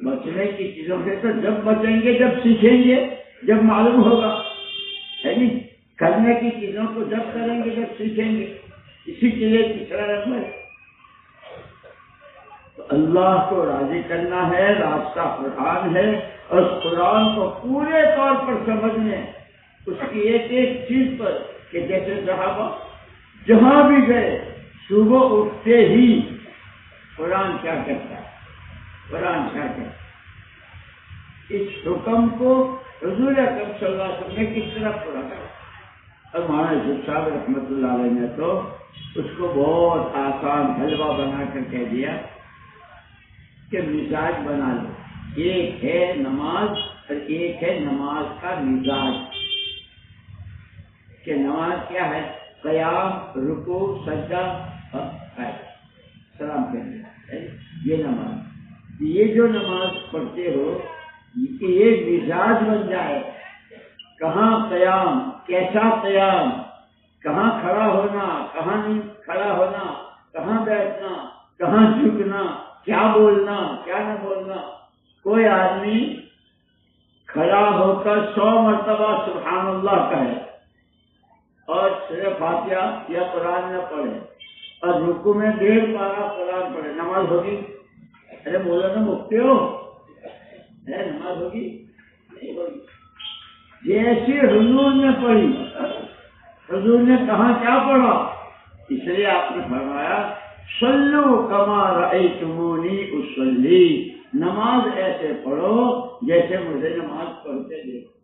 بچنے کی چیزوں سے تو جب بچیں گے جب سیکھیں گے, جب معلوم ہوگا, ہے نہیں. کرنے کی چیزوں کو جب کریں گے جب سیکھیں گے. اسی کے لیے تیسرا نمبر تو اللہ کو راضی کرنا ہے, راستہ قرآن ہے, اور اس قرآن کو پورے طور پر سمجھنے, اس کی ایک ایک چیز پر, کہ جیسے صحابہ جہاں بھی گئے صبح اٹھتے ہی قرآن کیا کہتا ہے, قرآن کیا کہتا ہے. اس حکم کو حضور اکرم صلی اللہ علیہ وسلم نے کس طرح پورا کرا. اور مولانا یوسف صاحب رحمۃ اللہ علیہ نے تو اس کو بہت آسان حلوہ بنا کر کہہ دیا کہ مزاج بنا لو. ایک ہے نماز اور ایک ہے نماز کا مزاج. کہ نماز کیا ہے, قیام, رکوع, سجدہ اور سلام کہنا, یہ نماز. یہ جو نماز پڑھتے ہو یہ مزاج بن جائے. کہاں قیام, کیسا قیام, کہاں کھڑا ہونا, کہاں نہیں کھڑا ہونا, کہاں بیٹھنا, کہاں جھکنا, کیا بولنا, کیا نہ بولنا. کوئی آدمی کھڑا ہو کر 100 مرتبہ سبحان اللہ کہے اور صرف فاتحہ یا قرآن نہ پڑھے, اور رکوع میں 1.5 پارہ قرآن پڑھے, نماز ہوگی؟ ارے بولو نا مفتی ہو, نماز ہوگی؟ نہیں ہوگی. جیسی حضور نے پڑھی, حضور نے کہاں کیا پڑھا, اس لیے آپ نے فرمایا صلو کما رأیتمونی اصلی, نماز ایسے پڑھو جیسے مجھے نماز پڑھتے دیکھو۔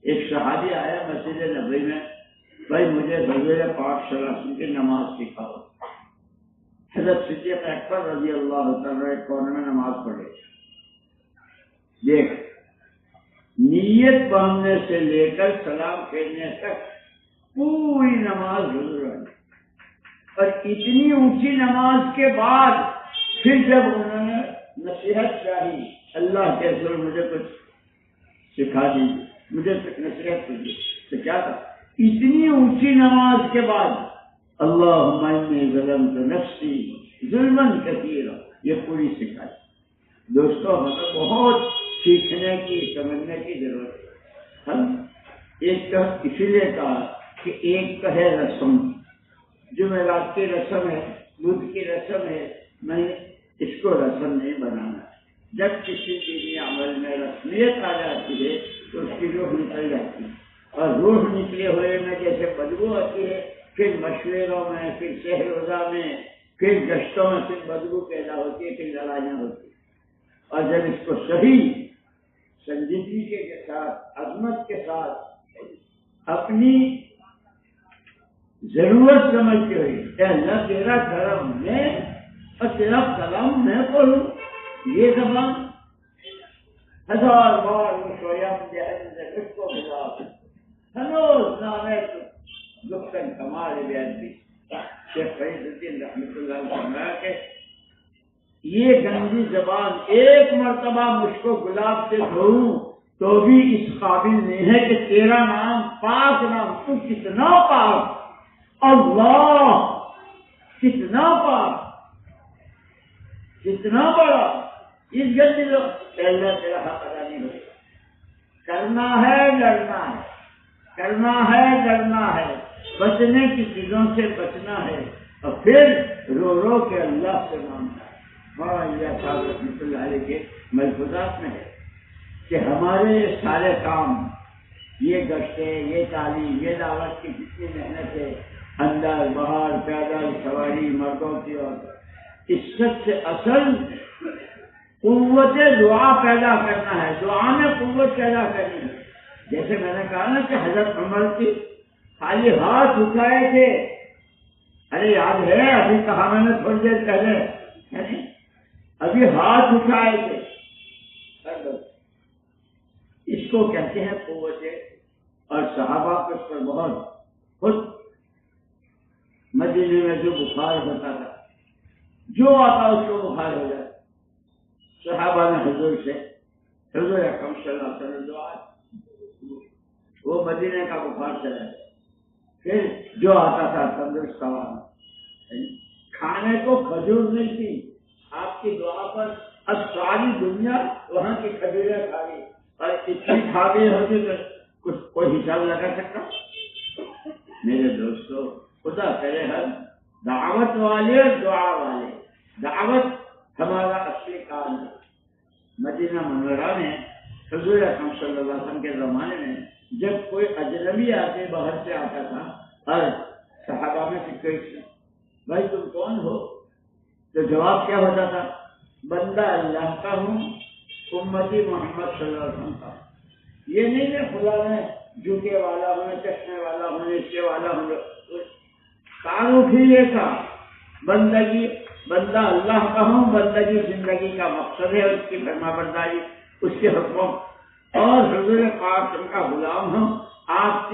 ایک صحابی آیا مسجد نبوی میں، بھائی مجھے حضور پاک صلی اللہ علیہ وسلم کی نماز سکھاؤ۔ حضرت صدیق اکبر رضی اللہ تعالیٰ ایک کونے میں نماز پڑھے، دیکھ نیت باندھنے سے لے کر سلام پھیرنے تک پوری نماز حضور آئی، اور اتنی اونچی نماز کے بعد پھر جب انہوں نے نصیحت چاہی، اللہ کے رسول مجھے کچھ سکھا دیجیے، مجھے نصیحت کیجیے، تو کیا تھا؟ اتنی اونچی نماز کے بعد اللہم انی ظلمت نفسی ظلما کثیرا، یہ پوری سکھائی۔ دوستو ہمیں بہت سیکھنے کی سمجھنے کی ضرورت ہے۔ ہم ایک تو اسی لیے کہا کہ ایک تو ہے رسم، جمعرات کی رسم ہے، بدھ کی رسم ہے، میں اس کو رسم نہیں بنانا۔ جب کسی دینی عمل میں رسمیت آ جاتی ہے تو اس کی روح نکل جاتی ہے، اور روح نکلے ہوئے میں جیسے بدبو آتی ہے، پھر مشوروں میں، پھر شہر روزہ میں، پھر گشتوں میں پھر بدبو پیدا ہوتی ہے، پھر لڑائیاں ہوتی ہیں۔ اور جب اس کو صحیح سنجیدگی کے ساتھ، عظمت کے ساتھ، اپنی ضرورت سمجھتے ہوئے کہ اللہ تیرا کرم میں اور تیرا کلام میں پڑھوں، یہ زبان ہزار بار اس کو ملا ہنوز نامے گفتن کمال بیادی شیخ فرید الدین رحمۃ اللہ علیہ فرمایا کہ یہ گندی زبان ایک مرتبہ مجھ کو گلاب سے دھوؤں تو بھی اس قابل نہیں ہے کہ تیرا نام پاک نام، تو کتنا پاک، اللہ کتنا پاک، کتنا بڑا، اس گندی لوگ اللہ تیرا حق ادا نہیں ہوگا۔ کرنا ہے لڑنا ہے، کرنا ہے لڑنا ہے، بچنے کی چیزوں سے بچنا ہے، اور پھر رو رو کے اللہ سے مانگنا ہے۔ مولانا صاحب رحمۃ اللہ علیہ کے ملفوظات میں ہے کہ ہمارے سارے کام، یہ گشتیں، یہ تعلیم، یہ دعوت کی جتنی محنت ہے، اندر باہر، پیدل سواری، مردوں کی، اور اس سب سے اصل قوت دعا پیدا کرنا ہے، دعا میں قوت پیدا کرنی ہے۔ جیسے میں نے کہا نا کہ حضرت عمر کی خالی ہاتھ اٹھائے تھے، ارے یاد ہے ابھی کہا میں نے تھوڑی دیر پہلے، ابھی ہاتھ اٹھائے تھے، اس کو کہتے ہیں قوت۔ اور صحابہ کو اس پر بہت، خود مدینے میں جو بخار ہوتا تھا، جو آتا اس کو بخار ہو جاتا، صحابہ نے حضور سے، حضور اکرم صلی اللہ علیہ وسلم دعا، وہ مدینے کا بخار چلا گیا، پھر جو آتا تھا تندرست ہوا۔ کھانے کو کھجور نہیں تھی، آپ کی دعا پر اب ساری دنیا وہاں کی کھجوریں کھا گئی، اور اتنی کھا گئی ہوتی کہ کچھ کوئی حساب لگا سکتا؟ میرے دوستو، خدا کرے ہم دعوت والے، دعا والے، دعوت ہمارا اصلی کام ہے۔ مدینہ منورہ میں حضور اکرم صلی اللہ علیہ وسلم کے زمانے میں جب کوئی اجنبی آتے باہر سے آتا تھا اور صحابہ میں سے کوئی بھائی تم کون ہو، تو جواب کیا ہوتا تھا؟ بندہ اللہ کا ہوں، امتی محمد صلی اللہ علیہ وسلم کا۔ یہ نہیں کہ خدا میں جوتے والا ہوں، چشمے والا ہوں، اس کے والا ہوں، تعارف ہی یہ تھا، بندگی، بندہ اللہ کا ہوں، بندگی زندگی کا مقصد ہے، اس کی فرما برداری، اس کے حکموں، اور حضور پاک کا غلام ہوں، آپ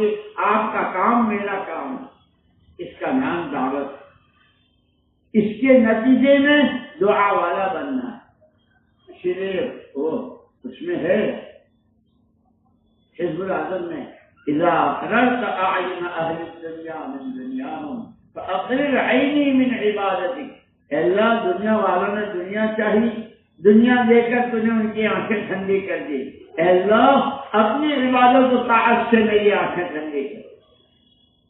کا کام میرا کام، اس کا نام دعوت، اس کے نتیجے میں دعا والا بننا ہے۔ اسی لیے وہ اس میں ہے حزب الاعظم میں اذا اقررت اعین اہل الدنیا من دنیاہم فاقرر عینی من عبادتک۔ اے اللہ، دنیا والوں نے دنیا چاہی، دنیا دے کر تو نے ان کی آنکھیں ٹھنڈی کر دی، اے اللہ اپنی عبادت و طاعت سے میری آنکھیں ٹھنڈی کر۔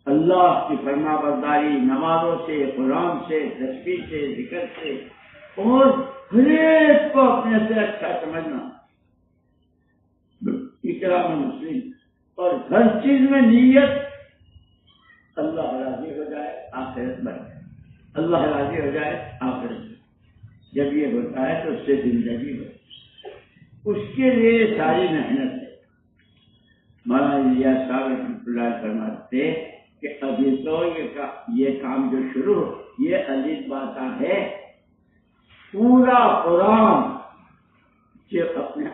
اللہ کی فرما برداری نمازوں سے، قرآن سے، تسبیح سے، ذکر سے، اور ہر ایک کو اپنے سے اچھا سمجھنا، اکرام مسلم، اور ہر چیز میں نیت اللہ راضی ہو جائے، آخرت بن جائے، اللہ راضی ہو جائے، آخرت۔ جب یہ ہوتا ہے تو اس سے زندگی ہو، اس کے لیے ساری محنت ہے۔ مولانا الیاس صاحب رحمۃ اللہ فرماتے کہ ابھی تو یہ کام جو شروع ہو، یہ عجیب بات ہے، پورا قرآن جو اپنے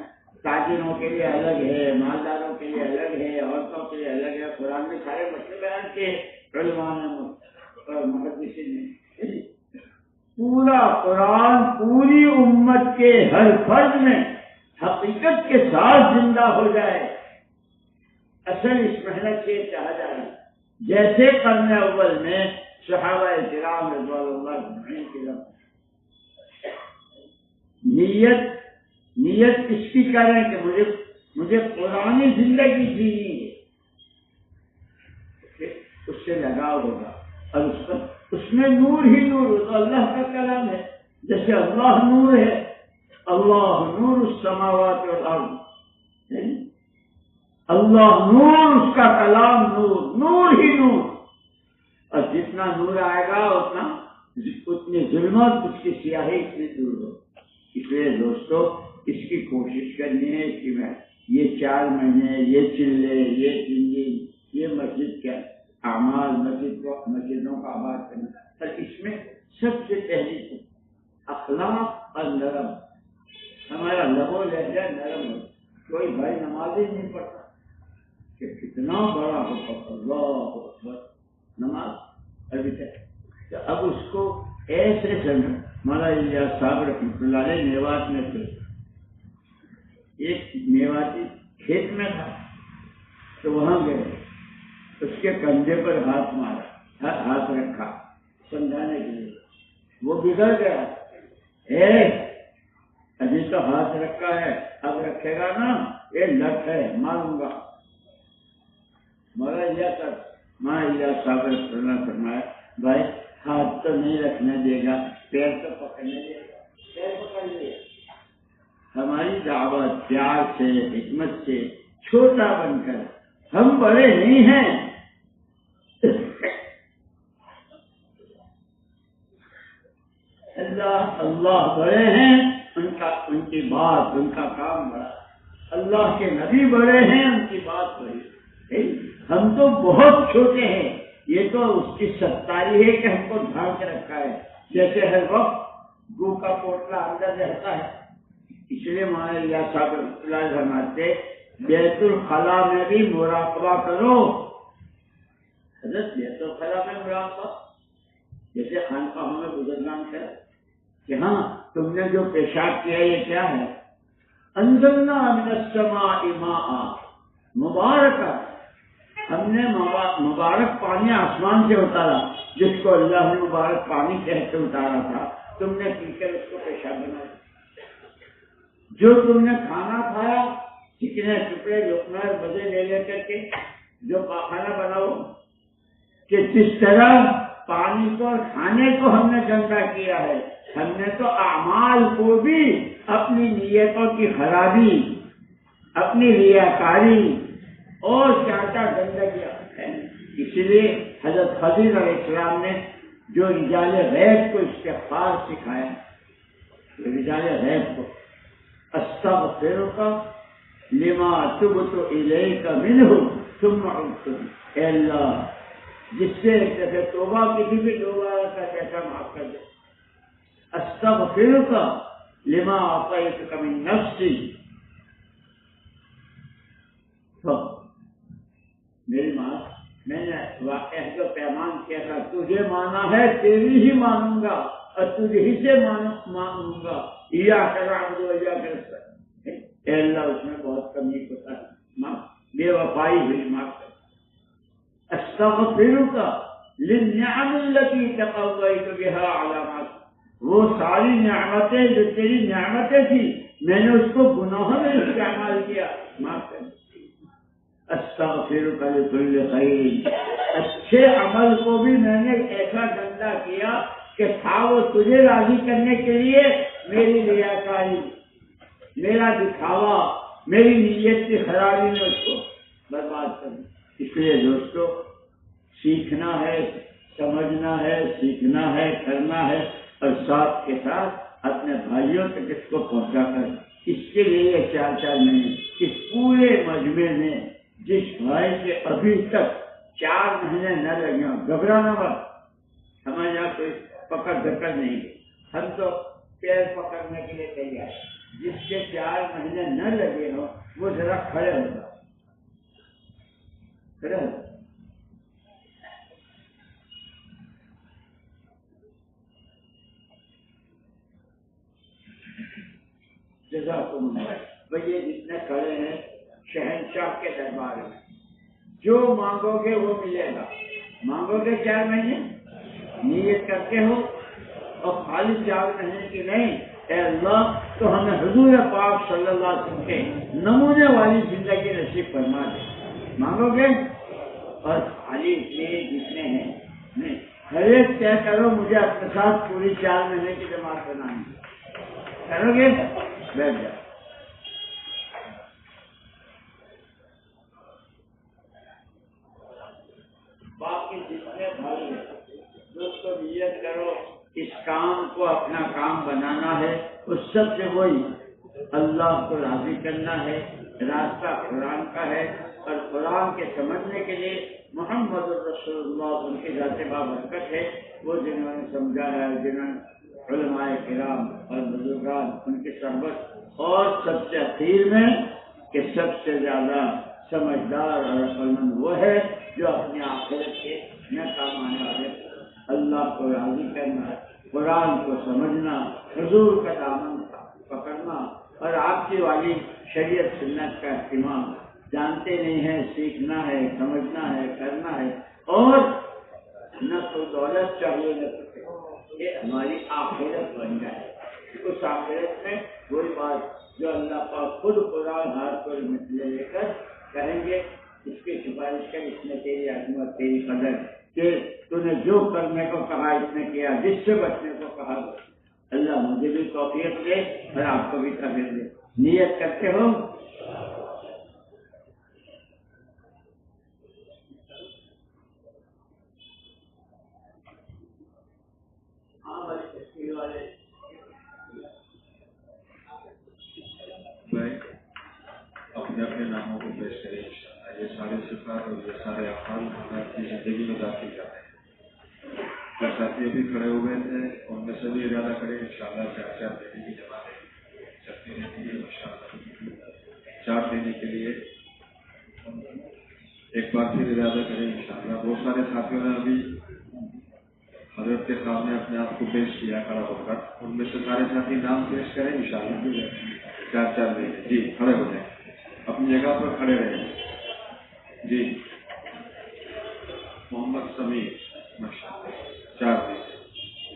تاجروں کے لیے الگ ہے، مالداروں کے لیے الگ ہے، عورتوں کے لیے الگ ہے، قرآن میں سارے مسئلے بیان کیے علماء نے، محدثین نے۔ پورا قرآن پوری امت کے ہر فرد میں حقیقت کے ساتھ زندہ ہو جائے، اصل اس محنت سے چاہا جائے، جیسے قرن اول میں صحابہ کرام رضوان اللہ اجمعین کی نیت اس کی کریں کہ مجھے قرآنی زندگی جینی ہے، اس سے لگاؤ ہوگا، اور اس میں نور ہی نور ہو، تو اللہ کا کلام ہے، جیسے اللہ نور ہے، اللہ نور السماوات والارض، اللہ نور، اس کا کلام نور، نور ہی نور، اور جتنا نور آئے گا اتنی ظلمت، اس کی سیاہی اتنی دور ہو۔ اس لیے دوستو اس کی کوشش کرنی ہے کہ میں یہ 4 مہینے، یہ چلے، یہ زندگی، یہ مسجد کے اعمال، مسجدوں کا آباد کرنا، اور اس میں سب سے پہلی اخلاق اور نرم، ہمارا لب و لہجہ نرم ہو۔ کوئی بھائی نماز ہی نہیں پڑھتا کہ کتنا بڑا ہوتا، اللہ اکبر، نماز ابھی تک، تو اب اس کو ایسے سمجھ۔ مولانا الیاس صاحب رحمۃ اللہ علیہ میوات میں تھے، ایک میواتی کھیت میں تھا، تو وہاں گئے، اس کے کندھے پر ہاتھ مارا، ہاتھ رکھا سمجھانے کے لیے، وہ بگڑ گیا، ابھی تو ہاتھ رکھا ہے، اب رکھے گا نا، یہ لٹ ہے، ماروں گا۔ مولانا الیاس صاحب نے فرمایا بھائی ہاتھ تو نہیں رکھنے دے گا، پیر تو پکڑنے دے گا، پیر پکڑ لے۔ ہماری دعوت پیار سے، حکمت سے، چھوٹا بن کر، ہم بڑے نہیں ہیں، اللہ بڑے ہیں، ان کی بات، ان کا کام بڑا، اللہ کے نبی بڑے ہیں، ان کی بات بڑی، ہم تو بہت چھوٹے ہیں۔ یہ تو اس کی ستاری ہے کہ ہم کو ڈھانک رکھا ہے، جیسے ہر وقت گو کا پوٹلا اندر رہتا ہے۔ اس لیے مولانا الیاس صاحب اللہ فرماتے بیت الخلا میں بھی مراقبہ کرو، حضرت بیت الخلا میں مراقبہ، جیسے خانقاہوں میں بزرگان ہے کہ ہاں تم نے جو پیشاب کیا یہ کیا ہے، انزلنا من السماء ماء مبارکہ، ہم نے مبارک پانی آسمان سے اتارا، جس کو اللہ نے مبارک پانی کہہ کے اتارا تھا، تم نے پی کر اس کو پیشاب بنایا۔ جو تم نے کھانا کھایا، چکنے ٹکڑے لقمے مزے لے کر کے جو پاخانہ بناؤ، کہ جس طرح پانی کو اور کھانے کو ہم نے گندا کیا ہے، ہم نے تو اعمال کو بھی اپنی نیتوں کی خرابی، اپنی ریاکاری اور کیا کیا گندگیاں ہے۔ اسی لیے حضرت خضر علیہ السلام نے جو رجال غیب کو استغفار سکھایا، رجال غیب کو، استغفرک لما تبت الیک منہ ثم عدت، اے اللہ جس سے ایک دفعہ توبہ کسی بھی دوبارہ کا کیسا معاف کر دے، استغفرک لما اعطیتک من نفسی، تو میری ماں، میں نے واقعہ جو پیمان کیا تھا، تجھے مانا ہے تیری ہی مانوں گا اور تجھے ہی سے مانوں گا، ایاک نعبد و ایاک نستعین، اے اللہ اس میں بہت کمی ہوتا ہے، بے وفائی ہوئی معاف کر، استغفرک للنعم التي تقضيت بها علامات، وہ ساری نعمتیں جو تیری نعمتیں تھی میں نے اس کو گناہوں میں استعمال کیا، معاف کر۔ استغفرک لکل خیر، اچھے عمل کو بھی میں نے ایسا گندا کیا کہ تھا وہ تجھے راضی کرنے کے لیے، میری ریاکاری، میرا دکھاوا، میری نیت کی خرابی نے اس کو برباد کر دیا۔ اس لیے دوستو سیکھنا ہے، سمجھنا ہے، سیکھنا ہے، کرنا ہے، اور ساتھ کے ساتھ اپنے بھائیوں تک اس کو پہنچا کر، اس کے لیے یہ 4 مہینے، اس پورے مجمع میں جس بھائی کے ابھی تک 4 مہینے نہ لگے ہوں، گھبرانا مت، ہمارے یہاں کوئی پکڑ دھکڑ نہیں، ہم تو پیر پکڑنے کے لیے تیار، جس کے 4 مہینے نہ لگے ہوں وہ ذرا کھڑے ہوگا، کھڑے ہوگا۔ جزاکم اللہ۔ بھئی جتنے کھڑے ہیں شہنشاہ کے دربار میں، جو مانگو گے وہ ملے گا۔ مانگو گے 4 مہینے، نیت کرتے ہو، اور خالی 4 مہینے کی نہیں، اے اللہ تو ہمیں حضور پاک صلی اللہ علیہ وسلم کے نمونے والی زندگی نصیب فرما دے۔ مانگو گے، اور خالی اتنے جتنے ہیں ہر ایک طے کرو مجھے اپنے ساتھ پوری 4 مہینے کی جماعت بنانی کرو گے، بیٹھ جاؤ۔ باقی جتنے بھائی ہیں دوستوں نیت کرو اس کام کو اپنا کام بنانا ہے، اس سب سے وہی اللہ کو راضی کرنا ہے، راستہ قرآن کا ہے، اور قرآن کے سمجھنے کے لیے محمد رسول اللہ ان کی ذات بابرکت ہے، وہ جنہوں نے سمجھا ہے، جنہوں نے علماء کرام اور بزرگان ان کی صحبت، اور سب سے اخیر میں کہ سب سے زیادہ سمجھدار اور عقل مند وہ ہے جو اپنی آخرت کے نہ کام آنے والے اللہ کو راضی کرنا، قرآن کو سمجھنا، حضور کا دامن پکڑنا، اور آپ کی والی شریعت سنت کا اہتمام، جانتے نہیں ہیں، سیکھنا ہے، سمجھنا ہے، کرنا ہے، اور نہ تو دولت چاہیے نہ کچھ، یہ ہماری آخرت بن جائے۔ اس آخرت میں وہی بات جو اللہ پاک خود قرآن ہاتھ پر مثلے لے کر کہیں گے، اس کی سفارش کر، اس نے تیری عظمت، تیری قدر، کہ تو نے جو کرنے کو کہا اس نے کیا، جس سے بچنے کو کہا، اللہ مجھے بھی توفیق دے اور آپ کو بھی توفیق دے۔ نیت کرتے ہو؟ ہاں بھائی تشکیل والے اپنے اپنے ناموں کو پیش کریں انشاءاللہ۔ یہ سارے صفات اور یہ سارے افعال ہمیں اپنی زندگی میں داخل کرتے ہیں۔ جو ساتھی ابھی کھڑے ہوئے تھے ان میں سے بھی ارادہ کریں انشاءاللہ 4 دینے کی جماعت چلتی رہتی ہے انشاءاللہ۔ 4 دینے کے لیے ایک بار پھر ارادہ کریں انشاءاللہ۔ بہت سارے ساتھیوں نے ابھی حضرت کے سامنے اپنے آپ کو پیش کیا کھڑا ہو کر، ان میں سے سارے ساتھی نام پیش کریں انشاءاللہ۔ 4 دینے، جی کھڑے ہو جائیں، اپنی جگہ پر کھڑے رہیں۔ جی محمد سمیع، ماشاءاللہ 4 دن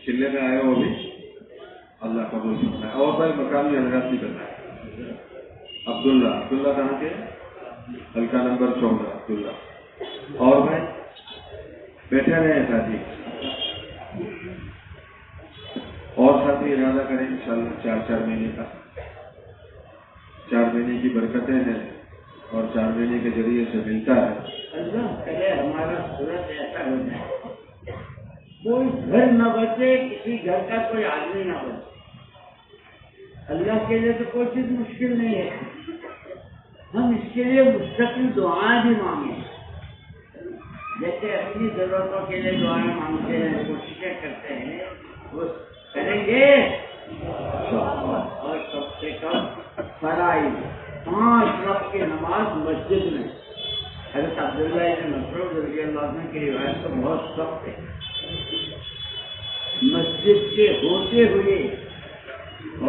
چلے میں آئے ہو ابھی، اللہ قبول فرمائے۔ اور بھائی مقامی حضرات بھی بتائیں۔ عبداللہ کہاں کے؟ حلقہ نمبر 14 عبداللہ۔ اور بھائی بیٹھے رہے ساتھی، اور ساتھی ارادہ کریں انشاءاللہ 4 مہینے کا۔ 4 مہینے کی برکتیں ہیں اور 4 مہینے کے ذریعے سے ملتا ہے۔ اللہ کرے ہمارا صورت ایسا ہو جائے، کوئی گھر نہ بچے، کسی گھر کا کوئی آدمی نہ بچے۔ اللہ کے لیے تو کوئی چیز مشکل نہیں ہے، ہم اس کے لیے مستقل دعائیں بھی مانگیں، جیسے اپنی ضرورتوں کے لیے دعائیں مانگتے ہیں، کوششیں کرتے ہیں، وہ کریں گے۔ اور سب سے کم فرائض 5 وقت کی نماز مسجد میں، حضرت عبداللہ بن مسعود رضی اللہ عنہ کی روایت تو بہت سخت ہے، مسجد کے ہوتے ہوئے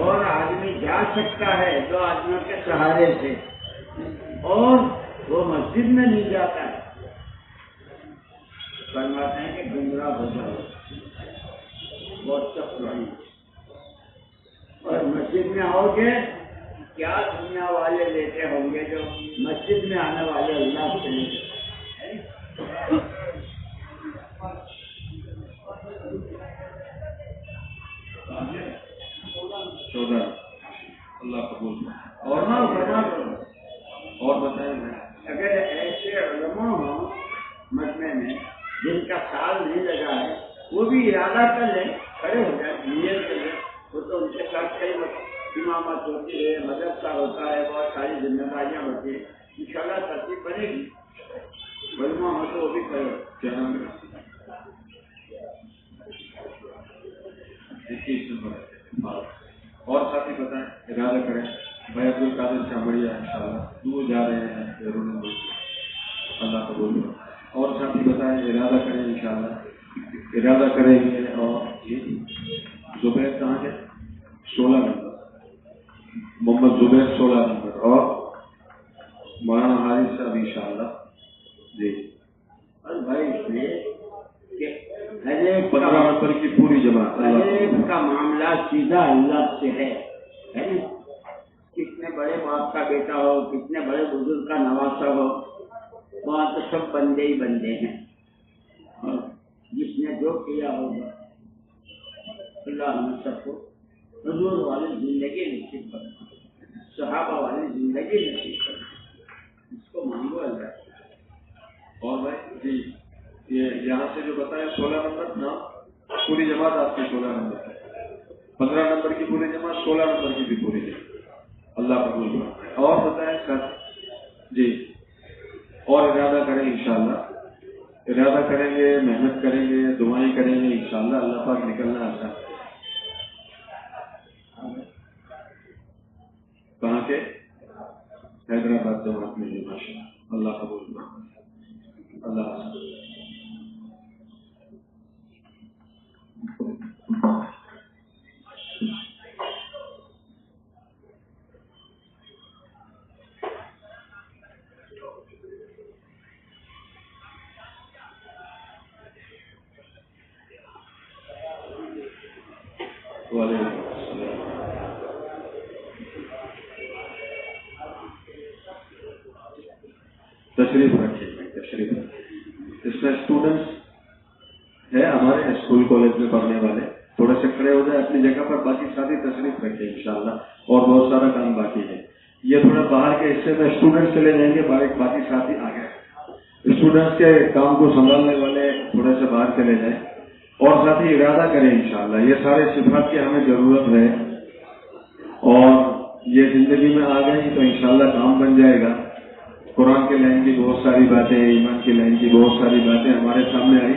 اور آدمی جا سکتا ہے 2 آدمیوں کے سہارے سے، اور وہ مسجد میں نہیں جاتا ہے، فرماتے ہیں کہ گمراہ ہو جاؤ، بہت سخت رہی۔ اور مسجد میں آؤ گے، کیا دنیا والے لیتے ہوں گے جو مسجد میں آنے والے اللہ سے لیتے ہیں۔ 14 اللہ قبول۔ اور بتائیں، اگر ایسے علماء ہوں مجمع میں جن کا سال نہیں لگا ہے، وہ بھی ارادہ کر لیں، کھڑے ہو جائیں، نیت کر لیں، وہ تو ان کے ساتھ کئی امامت ہوتی ہے، مدرسہ ہوتا ہے، بہت ساری ذمہ داریاں ہوتی ہیں. انشاءاللہ ترتیب بنے گی. علماء ہو تو وہ بھی کرو. کیا نام ہے؟ 21 نمبر. اور ساتھی بتائیں، ارادہ کریں. بھائی عبد القادر چامڑیا انشاءاللہ دور جا رہے ہیں بیرون ملک، اللہ قبول کرے. اور ساتھی بتائیں، ارادہ کریں انشاءاللہ. ارادہ کریں گے. اور زبیر کہاں کے؟ 16 نمبر. محمد زبیر 16 نمبر. اور مولانا حارث صاحب انشاءاللہ. جی. اور بھائی اس لیے کہ ہر ایک 15 نمبر کی پوری جماعت. ہر ایک کا معاملہ سیدھا اللہ سے ہے نا. کتنے بڑے باپ کا بیٹا ہو، کتنے بڑے بزرگ کا نواسا ہو، وہاں تو سب بندے ہی بندے ہیں. اور جس نے جو کیا ہوگا اللہ ہم سب کو حضور والی زندگی نصیب کرنا، صحابہ والی زندگی نصیب کرنا. اس کو مانگو اللہ. اور بھائی جی یہ یہاں سے جو بتایا 16 نمبر نا پوری جماعت آپ کی 16 نمبر ہے. 15 نمبر کی پوری جماعت، 16 نمبر کی بھی پوری جماعت. اللہ قبول کرے. اور بتائیں سر. جی. اور ارادہ کریں انشاءاللہ. ارادہ کریں گے، محنت کریں گے، دعائیں کریں گے انشاءاللہ. اللہ پاک نکلنا آسان. کہاں کے؟ حیدرآباد جماعت میں. ماشاء اللہ. اللہ قبول کرے. اللہ حافظ. وعلیکم السلام. تشریف رکھیے. تشریف رکھیے. اس میں اسٹوڈنٹس ہے ہمارے اسکول کالج میں پڑھنے والے، تھوڑے سے کھڑے ہو جائے اپنی جگہ پر. باقی ساتھی تشریف رکھے انشاءاللہ. اور بہت سارا کام باقی ہے. یہ تھوڑا باہر کے حصے میں اسٹوڈنٹس چلے جائیں گے، باقی ساتھی آگے. اسٹوڈنٹس کے کام کو سنبھالنے والے تھوڑے سے باہر چلے جائیں. اور ساتھی ارادہ کریں انشاءاللہ. یہ سارے صفات کی ہمیں ضرورت ہے، اور یہ زندگی میں آ گئی تو انشاءاللہ کام بن جائے گا. قرآن کے لائن کی بہت ساری باتیں، ایمان کی لائن کی بہت ساری باتیں ہمارے سامنے آئی.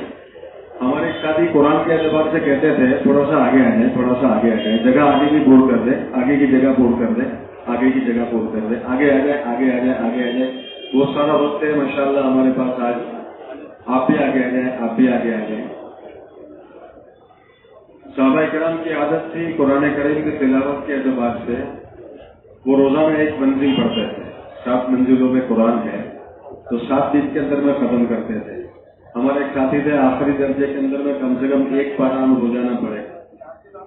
ہمارے ساتھی قرآن کے اعتبار سے کہتے تھے تھوڑا سا آگے آ جائیں، تھوڑا سا آگے آ جائیں، جگہ آگے کی پور کر دیں، آگے کی جگہ پور کر دیں، آگے کی جگہ پور کر دیں، آگے آ جائیں، آگے آ جائیں، آگے آ جائیں. بہت سارا وقت ہے ماشاءاللہ ہمارے پاس آج. آپ بھی آگے آ جائیں، آپ بھی آگے آ جائیں. صحابہ کرام کی عادت تھی قرآن کریم کی تلاوت کے اعتبار سے وہ روزانہ ایک منزل پڑھتے تھے. 7 منزلوں میں قرآن ہے تو 7 دن کے اندر میں ختم کرتے تھے. ہمارے ایک ساتھی تھے آخری درجے کے اندر میں کم سے کم 1 پارہ ہم روزانہ پڑھے.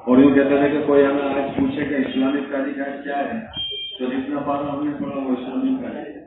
اور یوں کہتے تھے کہ کوئی ہمیں آج پوچھے کہ اسلامک تاریخ آج کیا ہے تو جتنا پارہ ہم نے پڑھا وہ اسلامک تاریخ ہے.